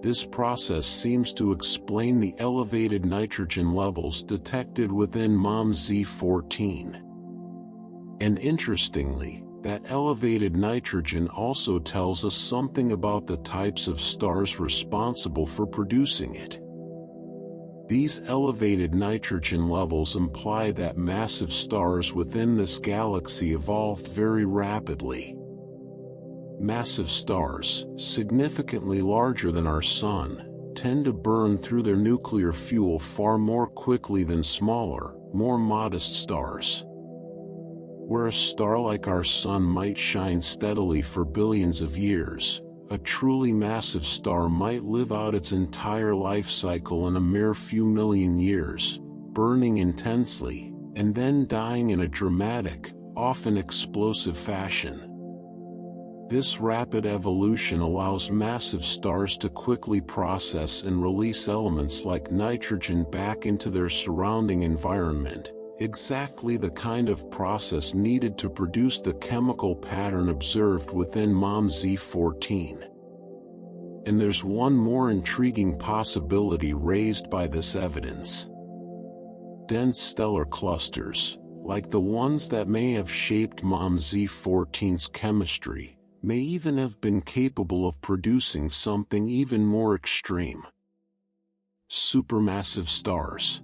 This process seems to explain the elevated nitrogen levels detected within MOM Z14. And interestingly, that elevated nitrogen also tells us something about the types of stars responsible for producing it. These elevated nitrogen levels imply that massive stars within this galaxy evolved very rapidly. Massive stars, significantly larger than our Sun, tend to burn through their nuclear fuel far more quickly than smaller, more modest stars. Where a star like our Sun might shine steadily for billions of years, a truly massive star might live out its entire life cycle in a mere few million years, burning intensely, and then dying in a dramatic, often explosive fashion. This rapid evolution allows massive stars to quickly process and release elements like nitrogen back into their surrounding environment, exactly the kind of process needed to produce the chemical pattern observed within MOM Z14. And there's one more intriguing possibility raised by this evidence. Dense stellar clusters, like the ones that may have shaped MOM Z14's chemistry, may even have been capable of producing something even more extreme. Supermassive stars.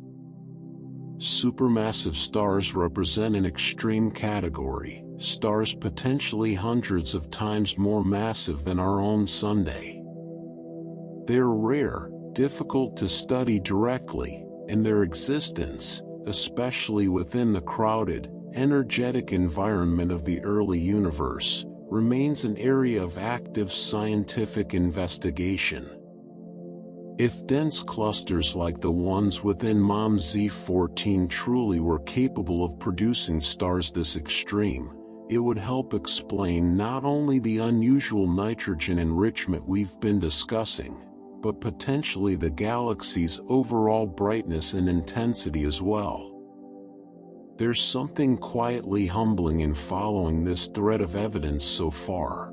Supermassive stars represent an extreme category, stars potentially hundreds of times more massive than our own Sunday. They're rare, difficult to study directly, and their existence, especially within the crowded, energetic environment of the early universe, remains an area of active scientific investigation. If dense clusters like the ones within MOM Z14 truly were capable of producing stars this extreme, it would help explain not only the unusual nitrogen enrichment we've been discussing, but potentially the galaxy's overall brightness and intensity as well. There's something quietly humbling in following this thread of evidence so far.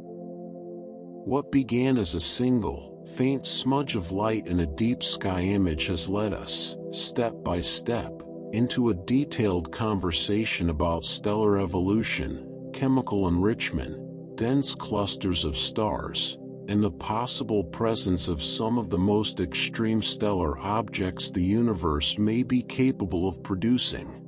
What began as a single, faint smudge of light in a deep sky image has led us, step by step, into a detailed conversation about stellar evolution, chemical enrichment, dense clusters of stars, and the possible presence of some of the most extreme stellar objects the universe may be capable of producing.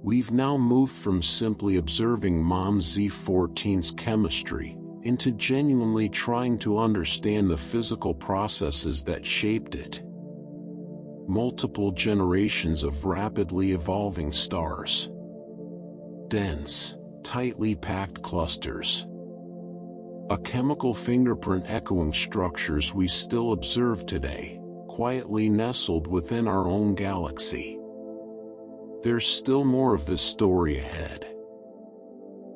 We've now moved from simply observing MOM Z14's chemistry into genuinely trying to understand the physical processes that shaped it. Multiple generations of rapidly evolving stars. Dense, tightly packed clusters. A chemical fingerprint echoing structures we still observe today, quietly nestled within our own galaxy. There's still more of this story ahead.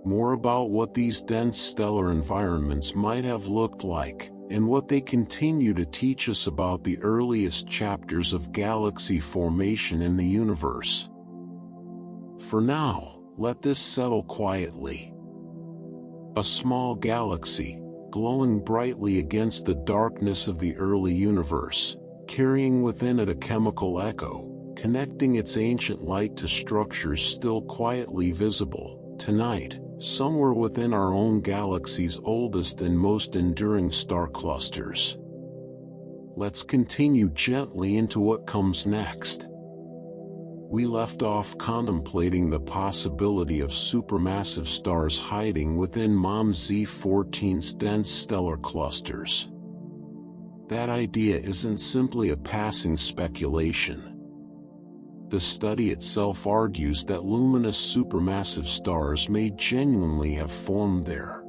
More about what these dense stellar environments might have looked like, and what they continue to teach us about the earliest chapters of galaxy formation in the universe. For now, let this settle quietly. A small galaxy, glowing brightly against the darkness of the early universe, carrying within it a chemical echo, connecting its ancient light to structures still quietly visible, tonight, somewhere within our own galaxy's oldest and most enduring star clusters. Let's continue gently into what comes next. We left off contemplating the possibility of supermassive stars hiding within MOM Z14's dense stellar clusters. That idea isn't simply a passing speculation. The study itself argues that luminous supermassive stars may genuinely have formed there.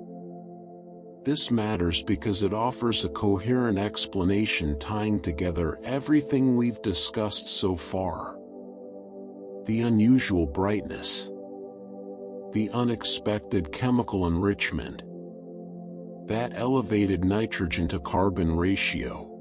This matters because it offers a coherent explanation tying together everything we've discussed so far. The unusual brightness. the unexpected chemical enrichment, that elevated nitrogen to carbon ratio.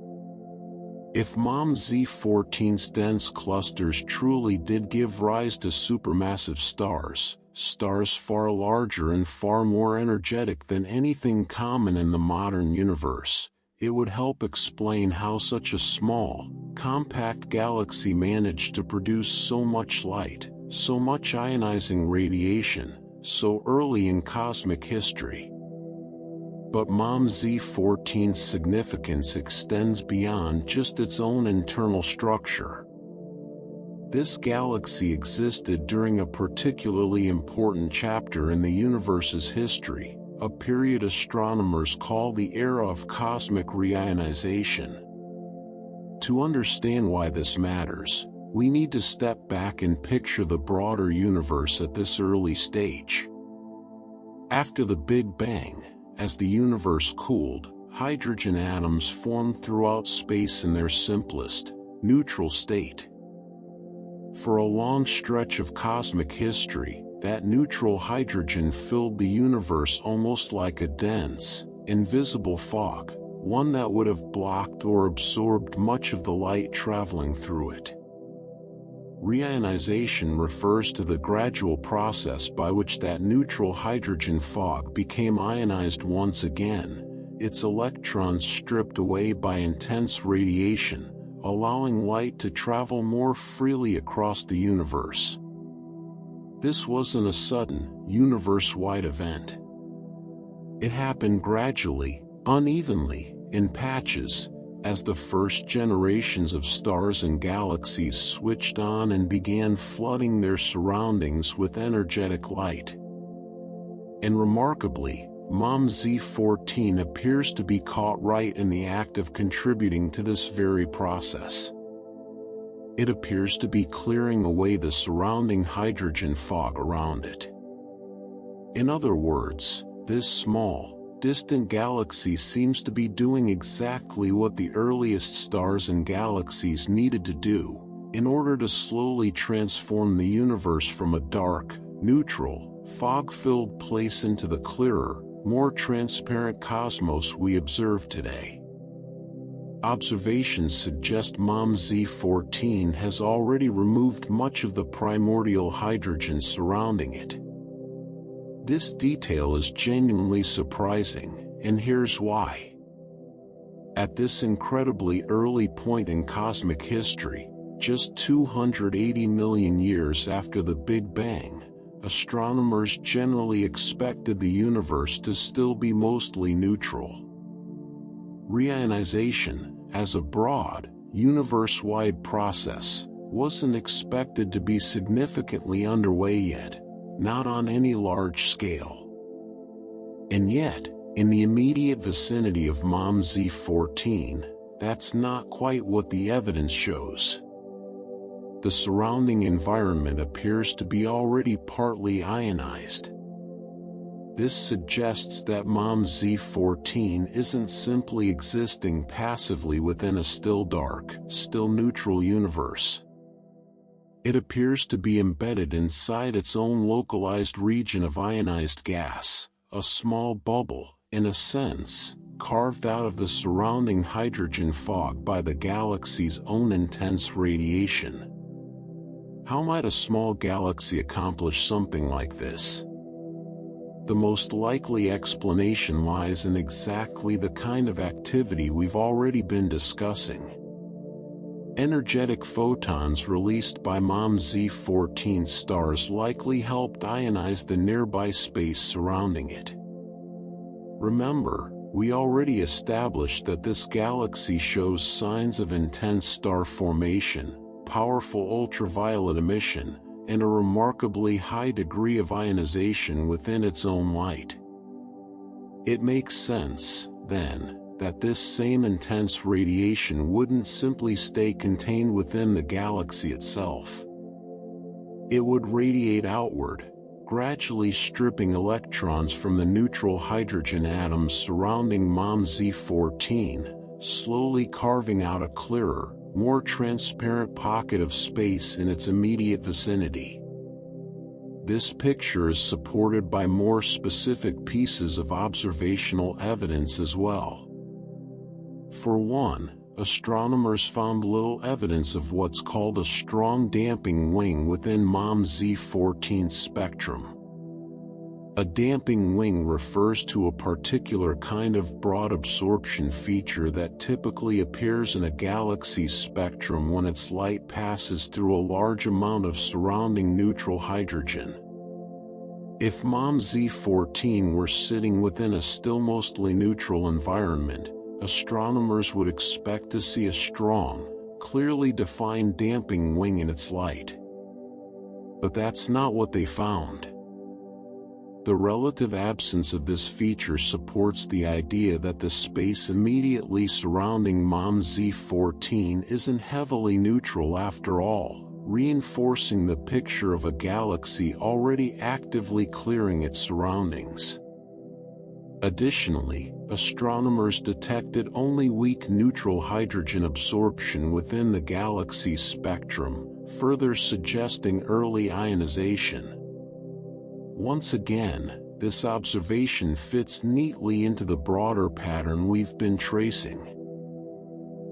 If MOM Z14's dense clusters truly did give rise to supermassive stars, stars far larger and far more energetic than anything common in the modern universe, it would help explain how such a small, compact galaxy managed to produce so much light, so much ionizing radiation, so early in cosmic history. But MOM Z14's significance extends beyond just its own internal structure. This galaxy existed during a particularly important chapter in the universe's history, a period astronomers call the era of cosmic reionization. To understand why this matters, we need to step back and picture the broader universe at this early stage. After the Big Bang, as the universe cooled, hydrogen atoms formed throughout space in their simplest, neutral state. For a long stretch of cosmic history, that neutral hydrogen filled the universe almost like a dense, invisible fog, one that would have blocked or absorbed much of the light traveling through it. Reionization refers to the gradual process by which that neutral hydrogen fog became ionized once again, its electrons stripped away by intense radiation, allowing light to travel more freely across the universe. This wasn't a sudden, universe-wide event. It happened gradually, unevenly, in patches, as the first generations of stars and galaxies switched on and began flooding their surroundings with energetic light. And remarkably, MOM Z14 appears to be caught right in the act of contributing to this very process. It appears to be clearing away the surrounding hydrogen fog around it. In other words, this small, distant galaxy seems to be doing exactly what the earliest stars and galaxies needed to do, in order to slowly transform the universe from a dark, neutral, fog-filled place into the clearer, more transparent cosmos we observe today. Observations suggest MOM Z14 has already removed much of the primordial hydrogen surrounding it. This detail is genuinely surprising, and here's why. At this incredibly early point in cosmic history, just 280 million years after the Big Bang, astronomers generally expected the universe to still be mostly neutral. Reionization, as a broad, universe-wide process, wasn't expected to be significantly underway yet, not on any large scale. And yet, in the immediate vicinity of MOM Z14, that's not quite what the evidence shows. The surrounding environment appears to be already partly ionized. This suggests that MOM Z14 isn't simply existing passively within a still dark, still neutral universe. It appears to be embedded inside its own localized region of ionized gas, a small bubble, in a sense, carved out of the surrounding hydrogen fog by the galaxy's own intense radiation. How might a small galaxy accomplish something like this? The most likely explanation lies in exactly the kind of activity we've already been discussing. Energetic photons released by MOM Z14 stars likely helped ionize the nearby space surrounding it. Remember, we already established that this galaxy shows signs of intense star formation, powerful ultraviolet emission, and a remarkably high degree of ionization within its own light. It makes sense, then, that this same intense radiation wouldn't simply stay contained within the galaxy itself. It would radiate outward, gradually stripping electrons from the neutral hydrogen atoms surrounding MOM Z14, slowly carving out a clearer, more transparent pocket of space in its immediate vicinity. This picture is supported by more specific pieces of observational evidence as well. For one, astronomers found little evidence of what's called a strong damping wing within MOM-Z14's spectrum. A damping wing refers to a particular kind of broad absorption feature that typically appears in a galaxy's spectrum when its light passes through a large amount of surrounding neutral hydrogen. If MOM-Z14 were sitting within a still mostly neutral environment, astronomers would expect to see a strong, clearly defined damping wing in its light. But that's not what they found. The relative absence of this feature supports the idea that the space immediately surrounding MOM-Z14 isn't heavily neutral after all, reinforcing the picture of a galaxy already actively clearing its surroundings. Additionally, astronomers detected only weak neutral hydrogen absorption within the galaxy's spectrum, further suggesting early ionization. Once again, this observation fits neatly into the broader pattern we've been tracing.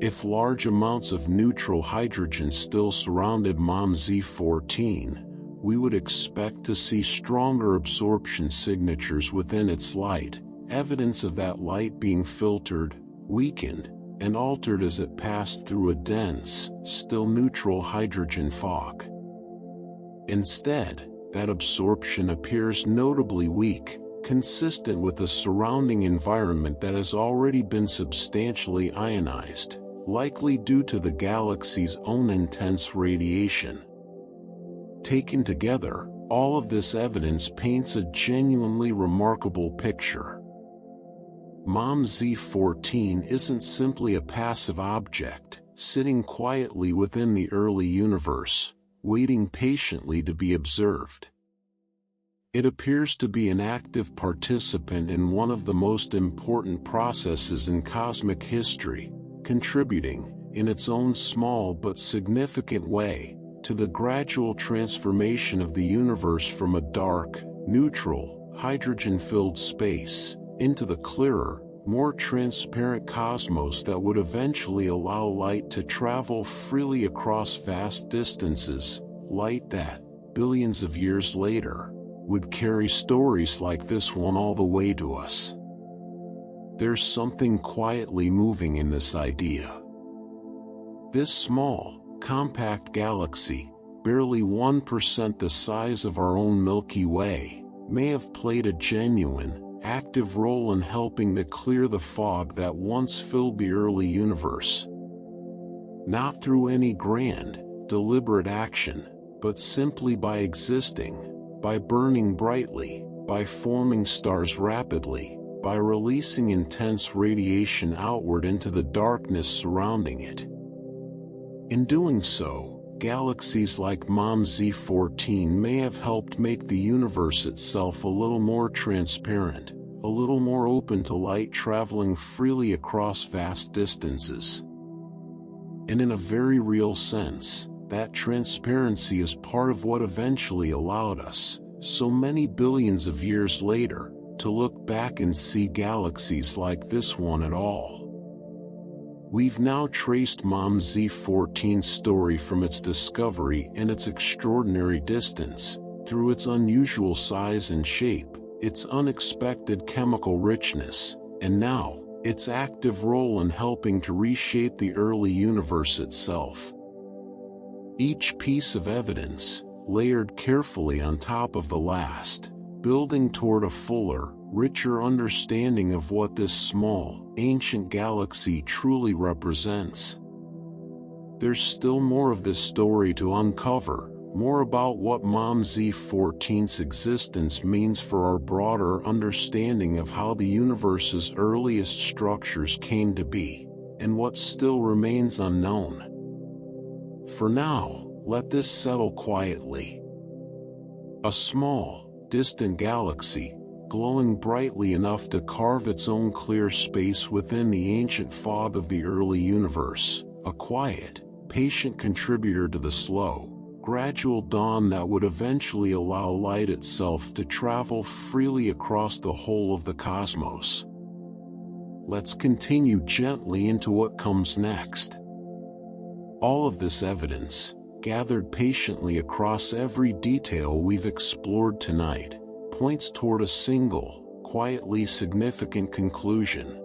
If large amounts of neutral hydrogen still surrounded MOM-Z14, we would expect to see stronger absorption signatures within its light, evidence of that light being filtered, weakened, and altered as it passed through a dense, still neutral hydrogen fog. Instead, that absorption appears notably weak, consistent with a surrounding environment that has already been substantially ionized, likely due to the galaxy's own intense radiation. Taken together, all of this evidence paints a genuinely remarkable picture. MOM-Z14 isn't simply a passive object, sitting quietly within the early universe, waiting patiently to be observed. It appears to be an active participant in one of the most important processes in cosmic history, contributing, in its own small but significant way, to the gradual transformation of the universe from a dark, neutral, hydrogen-filled space, into the clearer, more transparent cosmos that would eventually allow light to travel freely across vast distances, light that, billions of years later, would carry stories like this one all the way to us. There's something quietly moving in this idea. This small, compact galaxy, barely 1% the size of our own Milky Way, may have played a genuine, active role in helping to clear the fog that once filled the early universe. Not through any grand, deliberate action, but simply by existing, by burning brightly, by forming stars rapidly, by releasing intense radiation outward into the darkness surrounding it. In doing so, galaxies like MOM-Z14 may have helped make the universe itself a little more transparent, a little more open to light traveling freely across vast distances. And in a very real sense, that transparency is part of what eventually allowed us, so many billions of years later, to look back and see galaxies like this one at all. We've now traced MOM-Z14's story from its discovery and its extraordinary distance, through its unusual size and shape, its unexpected chemical richness, and now, its active role in helping to reshape the early universe itself. Each piece of evidence, layered carefully on top of the last, building toward a fuller, richer understanding of what this small, ancient galaxy truly represents. There's still more of this story to uncover, more about what MOM-Z14's existence means for our broader understanding of how the universe's earliest structures came to be, and what still remains unknown. For now, let this settle quietly. A small, distant galaxy, glowing brightly enough to carve its own clear space within the ancient fog of the early universe, a quiet, patient contributor to the slow, gradual dawn that would eventually allow light itself to travel freely across the whole of the cosmos. Let's continue gently into what comes next. All of this evidence, gathered patiently across every detail we've explored tonight, points toward a single, quietly significant conclusion.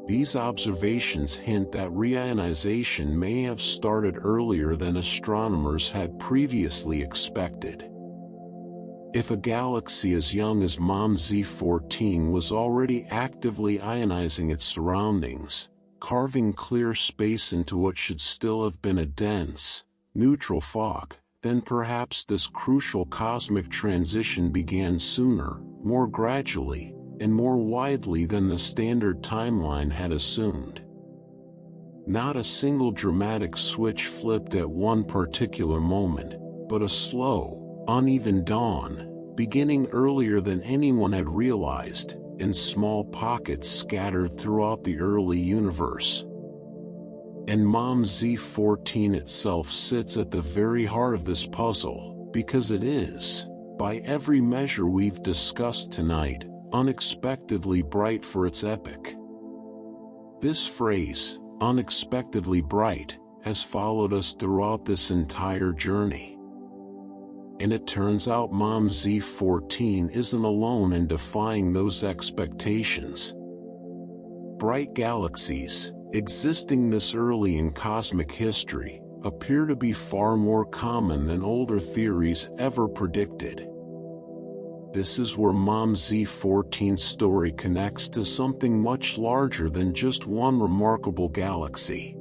These observations hint that reionization may have started earlier than astronomers had previously expected. If a galaxy as young as MOM-Z14 was already actively ionizing its surroundings, carving clear space into what should still have been a dense, neutral fog, then perhaps this crucial cosmic transition began sooner, more gradually, and more widely than the standard timeline had assumed. Not a single dramatic switch flipped at one particular moment, but a slow, uneven dawn, beginning earlier than anyone had realized, in small pockets scattered throughout the early universe. And MOM-Z14 itself sits at the very heart of this puzzle, because it is, by every measure we've discussed tonight, unexpectedly bright for its epoch. This phrase, unexpectedly bright, has followed us throughout this entire journey. And it turns out MOM-Z14 isn't alone in defying those expectations. Bright galaxies, existing this early in cosmic history, appear to be far more common than older theories ever predicted. This is where MOM-Z14's story connects to something much larger than just one remarkable galaxy.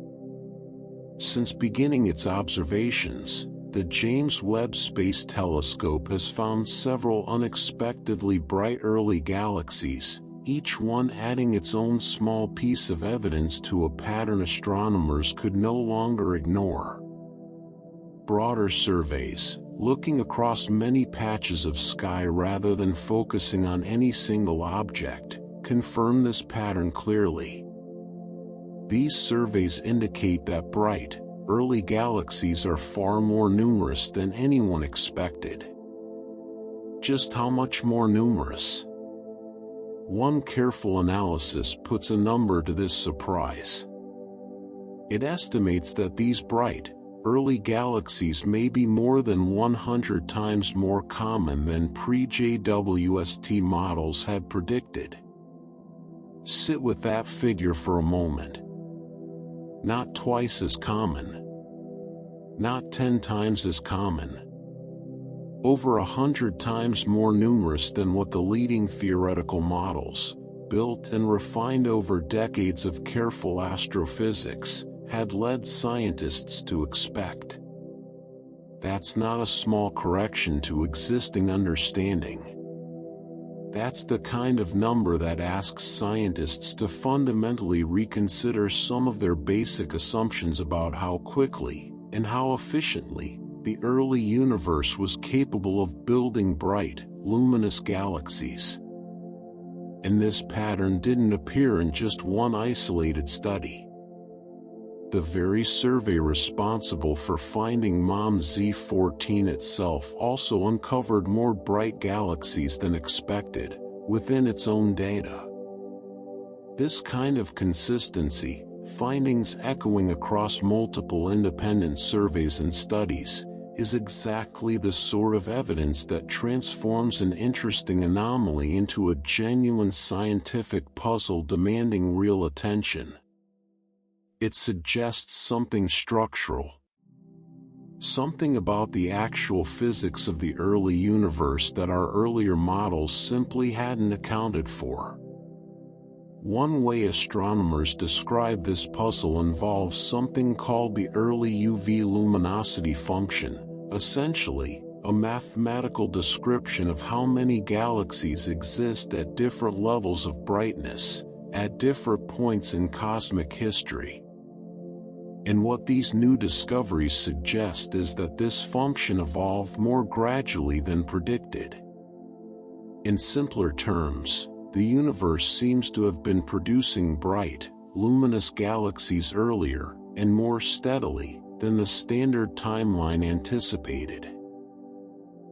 Since beginning its observations, the James Webb Space Telescope has found several unexpectedly bright early galaxies, each one adding its own small piece of evidence to a pattern astronomers could no longer ignore. Broader surveys, looking across many patches of sky rather than focusing on any single object, confirm this pattern clearly. These surveys indicate that bright, early galaxies are far more numerous than anyone expected. Just how much more numerous? One careful analysis puts a number to this surprise. It estimates that these bright, early galaxies may be more than 100 times more common than pre-JWST models had predicted. Sit with that figure for a moment. Not twice as common. Not 10 times as common. Over 100 times more numerous than what the leading theoretical models, built and refined over decades of careful astrophysics, had led scientists to expect. That's not a small correction to existing understanding. That's the kind of number that asks scientists to fundamentally reconsider some of their basic assumptions about how quickly, and how efficiently, the early universe was capable of building bright, luminous galaxies. And this pattern didn't appear in just one isolated study. The very survey responsible for finding MOM-Z14 itself also uncovered more bright galaxies than expected, within its own data. This kind of consistency, findings echoing across multiple independent surveys and studies, is exactly the sort of evidence that transforms an interesting anomaly into a genuine scientific puzzle demanding real attention. It suggests something structural. Something about the actual physics of the early universe that our earlier models simply hadn't accounted for. One way astronomers describe this puzzle involves something called the early UV luminosity function, essentially, a mathematical description of how many galaxies exist at different levels of brightness, at different points in cosmic history. And what these new discoveries suggest is that this function evolved more gradually than predicted. In simpler terms, the universe seems to have been producing bright, luminous galaxies earlier, and more steadily, than the standard timeline anticipated.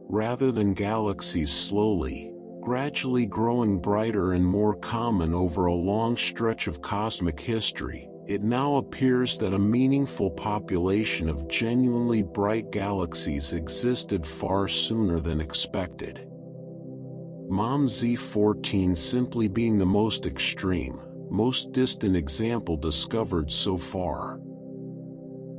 Rather than galaxies slowly, gradually growing brighter and more common over a long stretch of cosmic history, it now appears that a meaningful population of genuinely bright galaxies existed far sooner than expected. MOM-Z14 simply being the most extreme, most distant example discovered so far.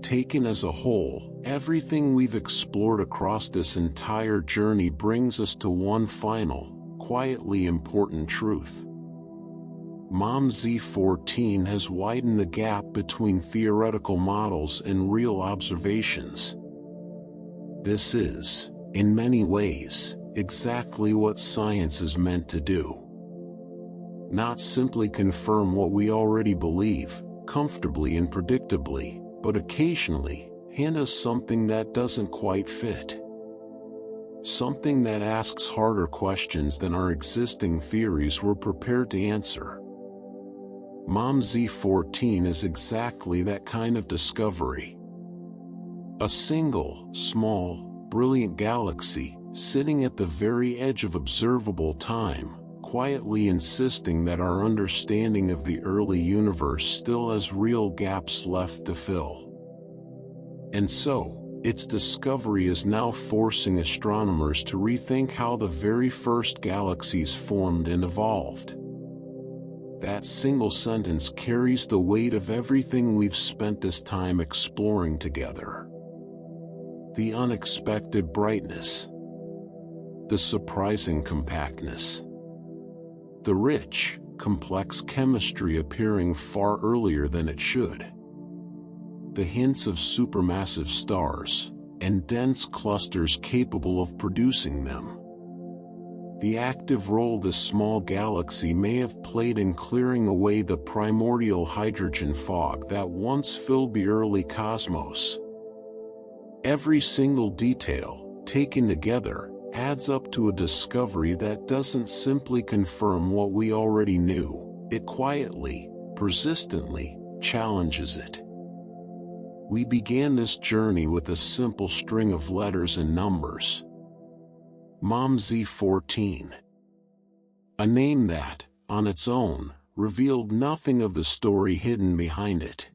Taken as a whole, everything we've explored across this entire journey brings us to one final, quietly important truth. MOM-Z14 has widened the gap between theoretical models and real observations. This is, in many ways, exactly what science is meant to do. Not simply confirm what we already believe, comfortably and predictably, but occasionally, hand us something that doesn't quite fit. Something that asks harder questions than our existing theories were prepared to answer. MOM-Z14 is exactly that kind of discovery. A single, small, brilliant galaxy, sitting at the very edge of observable time, quietly insisting that our understanding of the early universe still has real gaps left to fill. And so, its discovery is now forcing astronomers to rethink how the very first galaxies formed and evolved. That single sentence carries the weight of everything we've spent this time exploring together. The unexpected brightness. The surprising compactness. The rich, complex chemistry appearing far earlier than it should. The hints of supermassive stars, and dense clusters capable of producing them. The active role this small galaxy may have played in clearing away the primordial hydrogen fog that once filled the early cosmos. Every single detail, taken together, adds up to a discovery that doesn't simply confirm what we already knew, it quietly, persistently, challenges it. We began this journey with a simple string of letters and numbers. MOM-Z14. A name that, on its own, revealed nothing of the story hidden behind it.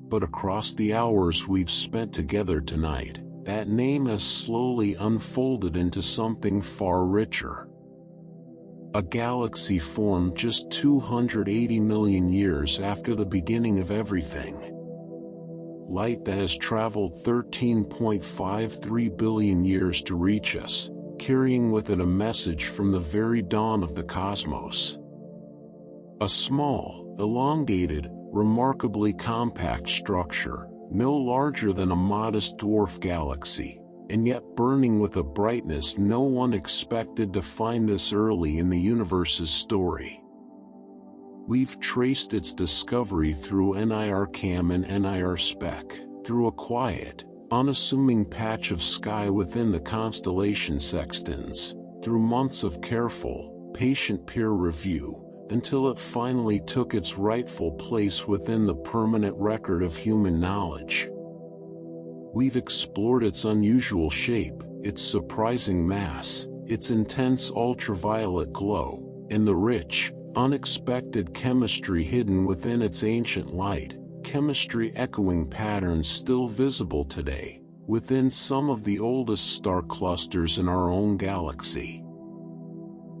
But across the hours we've spent together tonight, that name has slowly unfolded into something far richer. A galaxy formed just 280 million years after the beginning of everything. Light that has traveled 13.53 billion years to reach us, carrying with it a message from the very dawn of the cosmos. A small, elongated, remarkably compact structure, no larger than a modest dwarf galaxy, and yet burning with a brightness no one expected to find this early in the universe's story. We've traced its discovery through NIRCam and NIRSpec, through a quiet, unassuming patch of sky within the constellation sextants, through months of careful, patient peer review, until it finally took its rightful place within the permanent record of human knowledge. We've explored its unusual shape, its surprising mass, its intense ultraviolet glow, and the rich, unexpected chemistry hidden within its ancient light, chemistry echoing patterns still visible today, within some of the oldest star clusters in our own galaxy.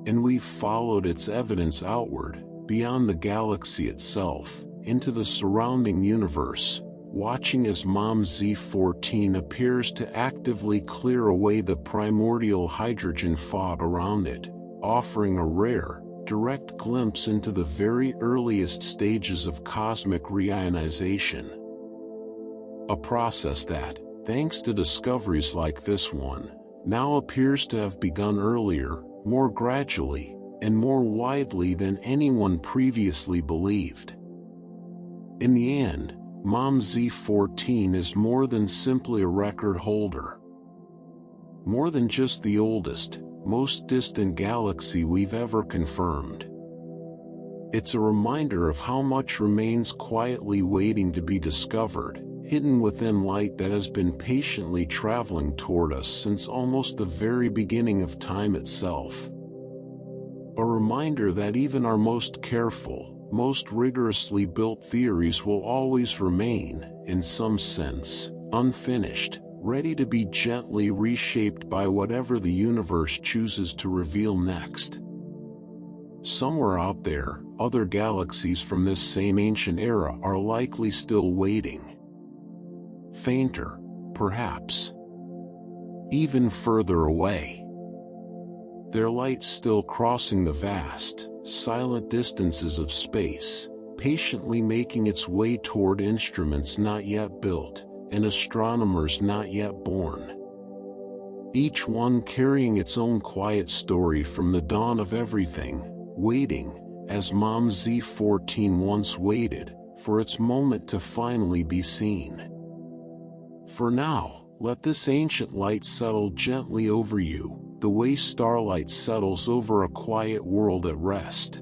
And we've followed its evidence outward, beyond the galaxy itself, into the surrounding universe, watching as MOM-Z14 appears to actively clear away the primordial hydrogen fog around it, offering a rare, direct glimpse into the very earliest stages of cosmic reionization. A process that, thanks to discoveries like this one, now appears to have begun earlier, more gradually, and more widely than anyone previously believed. In the end, MOM-Z14 is more than simply a record holder. More than just the oldest, most distant galaxy we've ever confirmed. It's a reminder of how much remains quietly waiting to be discovered, hidden within light that has been patiently traveling toward us since almost the very beginning of time itself. A reminder that even our most careful, most rigorously built theories will always remain, in some sense, unfinished, ready to be gently reshaped by whatever the universe chooses to reveal next. Somewhere out there, other galaxies from this same ancient era are likely still waiting. Fainter, perhaps. Even further away. Their light still crossing the vast, silent distances of space, patiently making its way toward instruments not yet built, and astronomers not yet born. Each one carrying its own quiet story from the dawn of everything, waiting, as Mom Z14 once waited, for its moment to finally be seen. For now, let this ancient light settle gently over you, the way starlight settles over a quiet world at rest.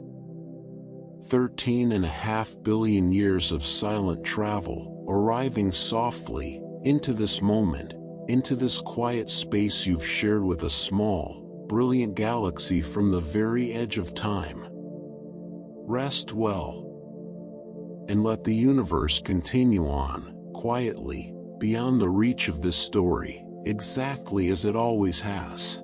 13.5 billion years of silent travel, arriving softly, into this moment, into this quiet space you've shared with a small, brilliant galaxy from the very edge of time. Rest well. And let the universe continue on, quietly, beyond the reach of this story, exactly as it always has.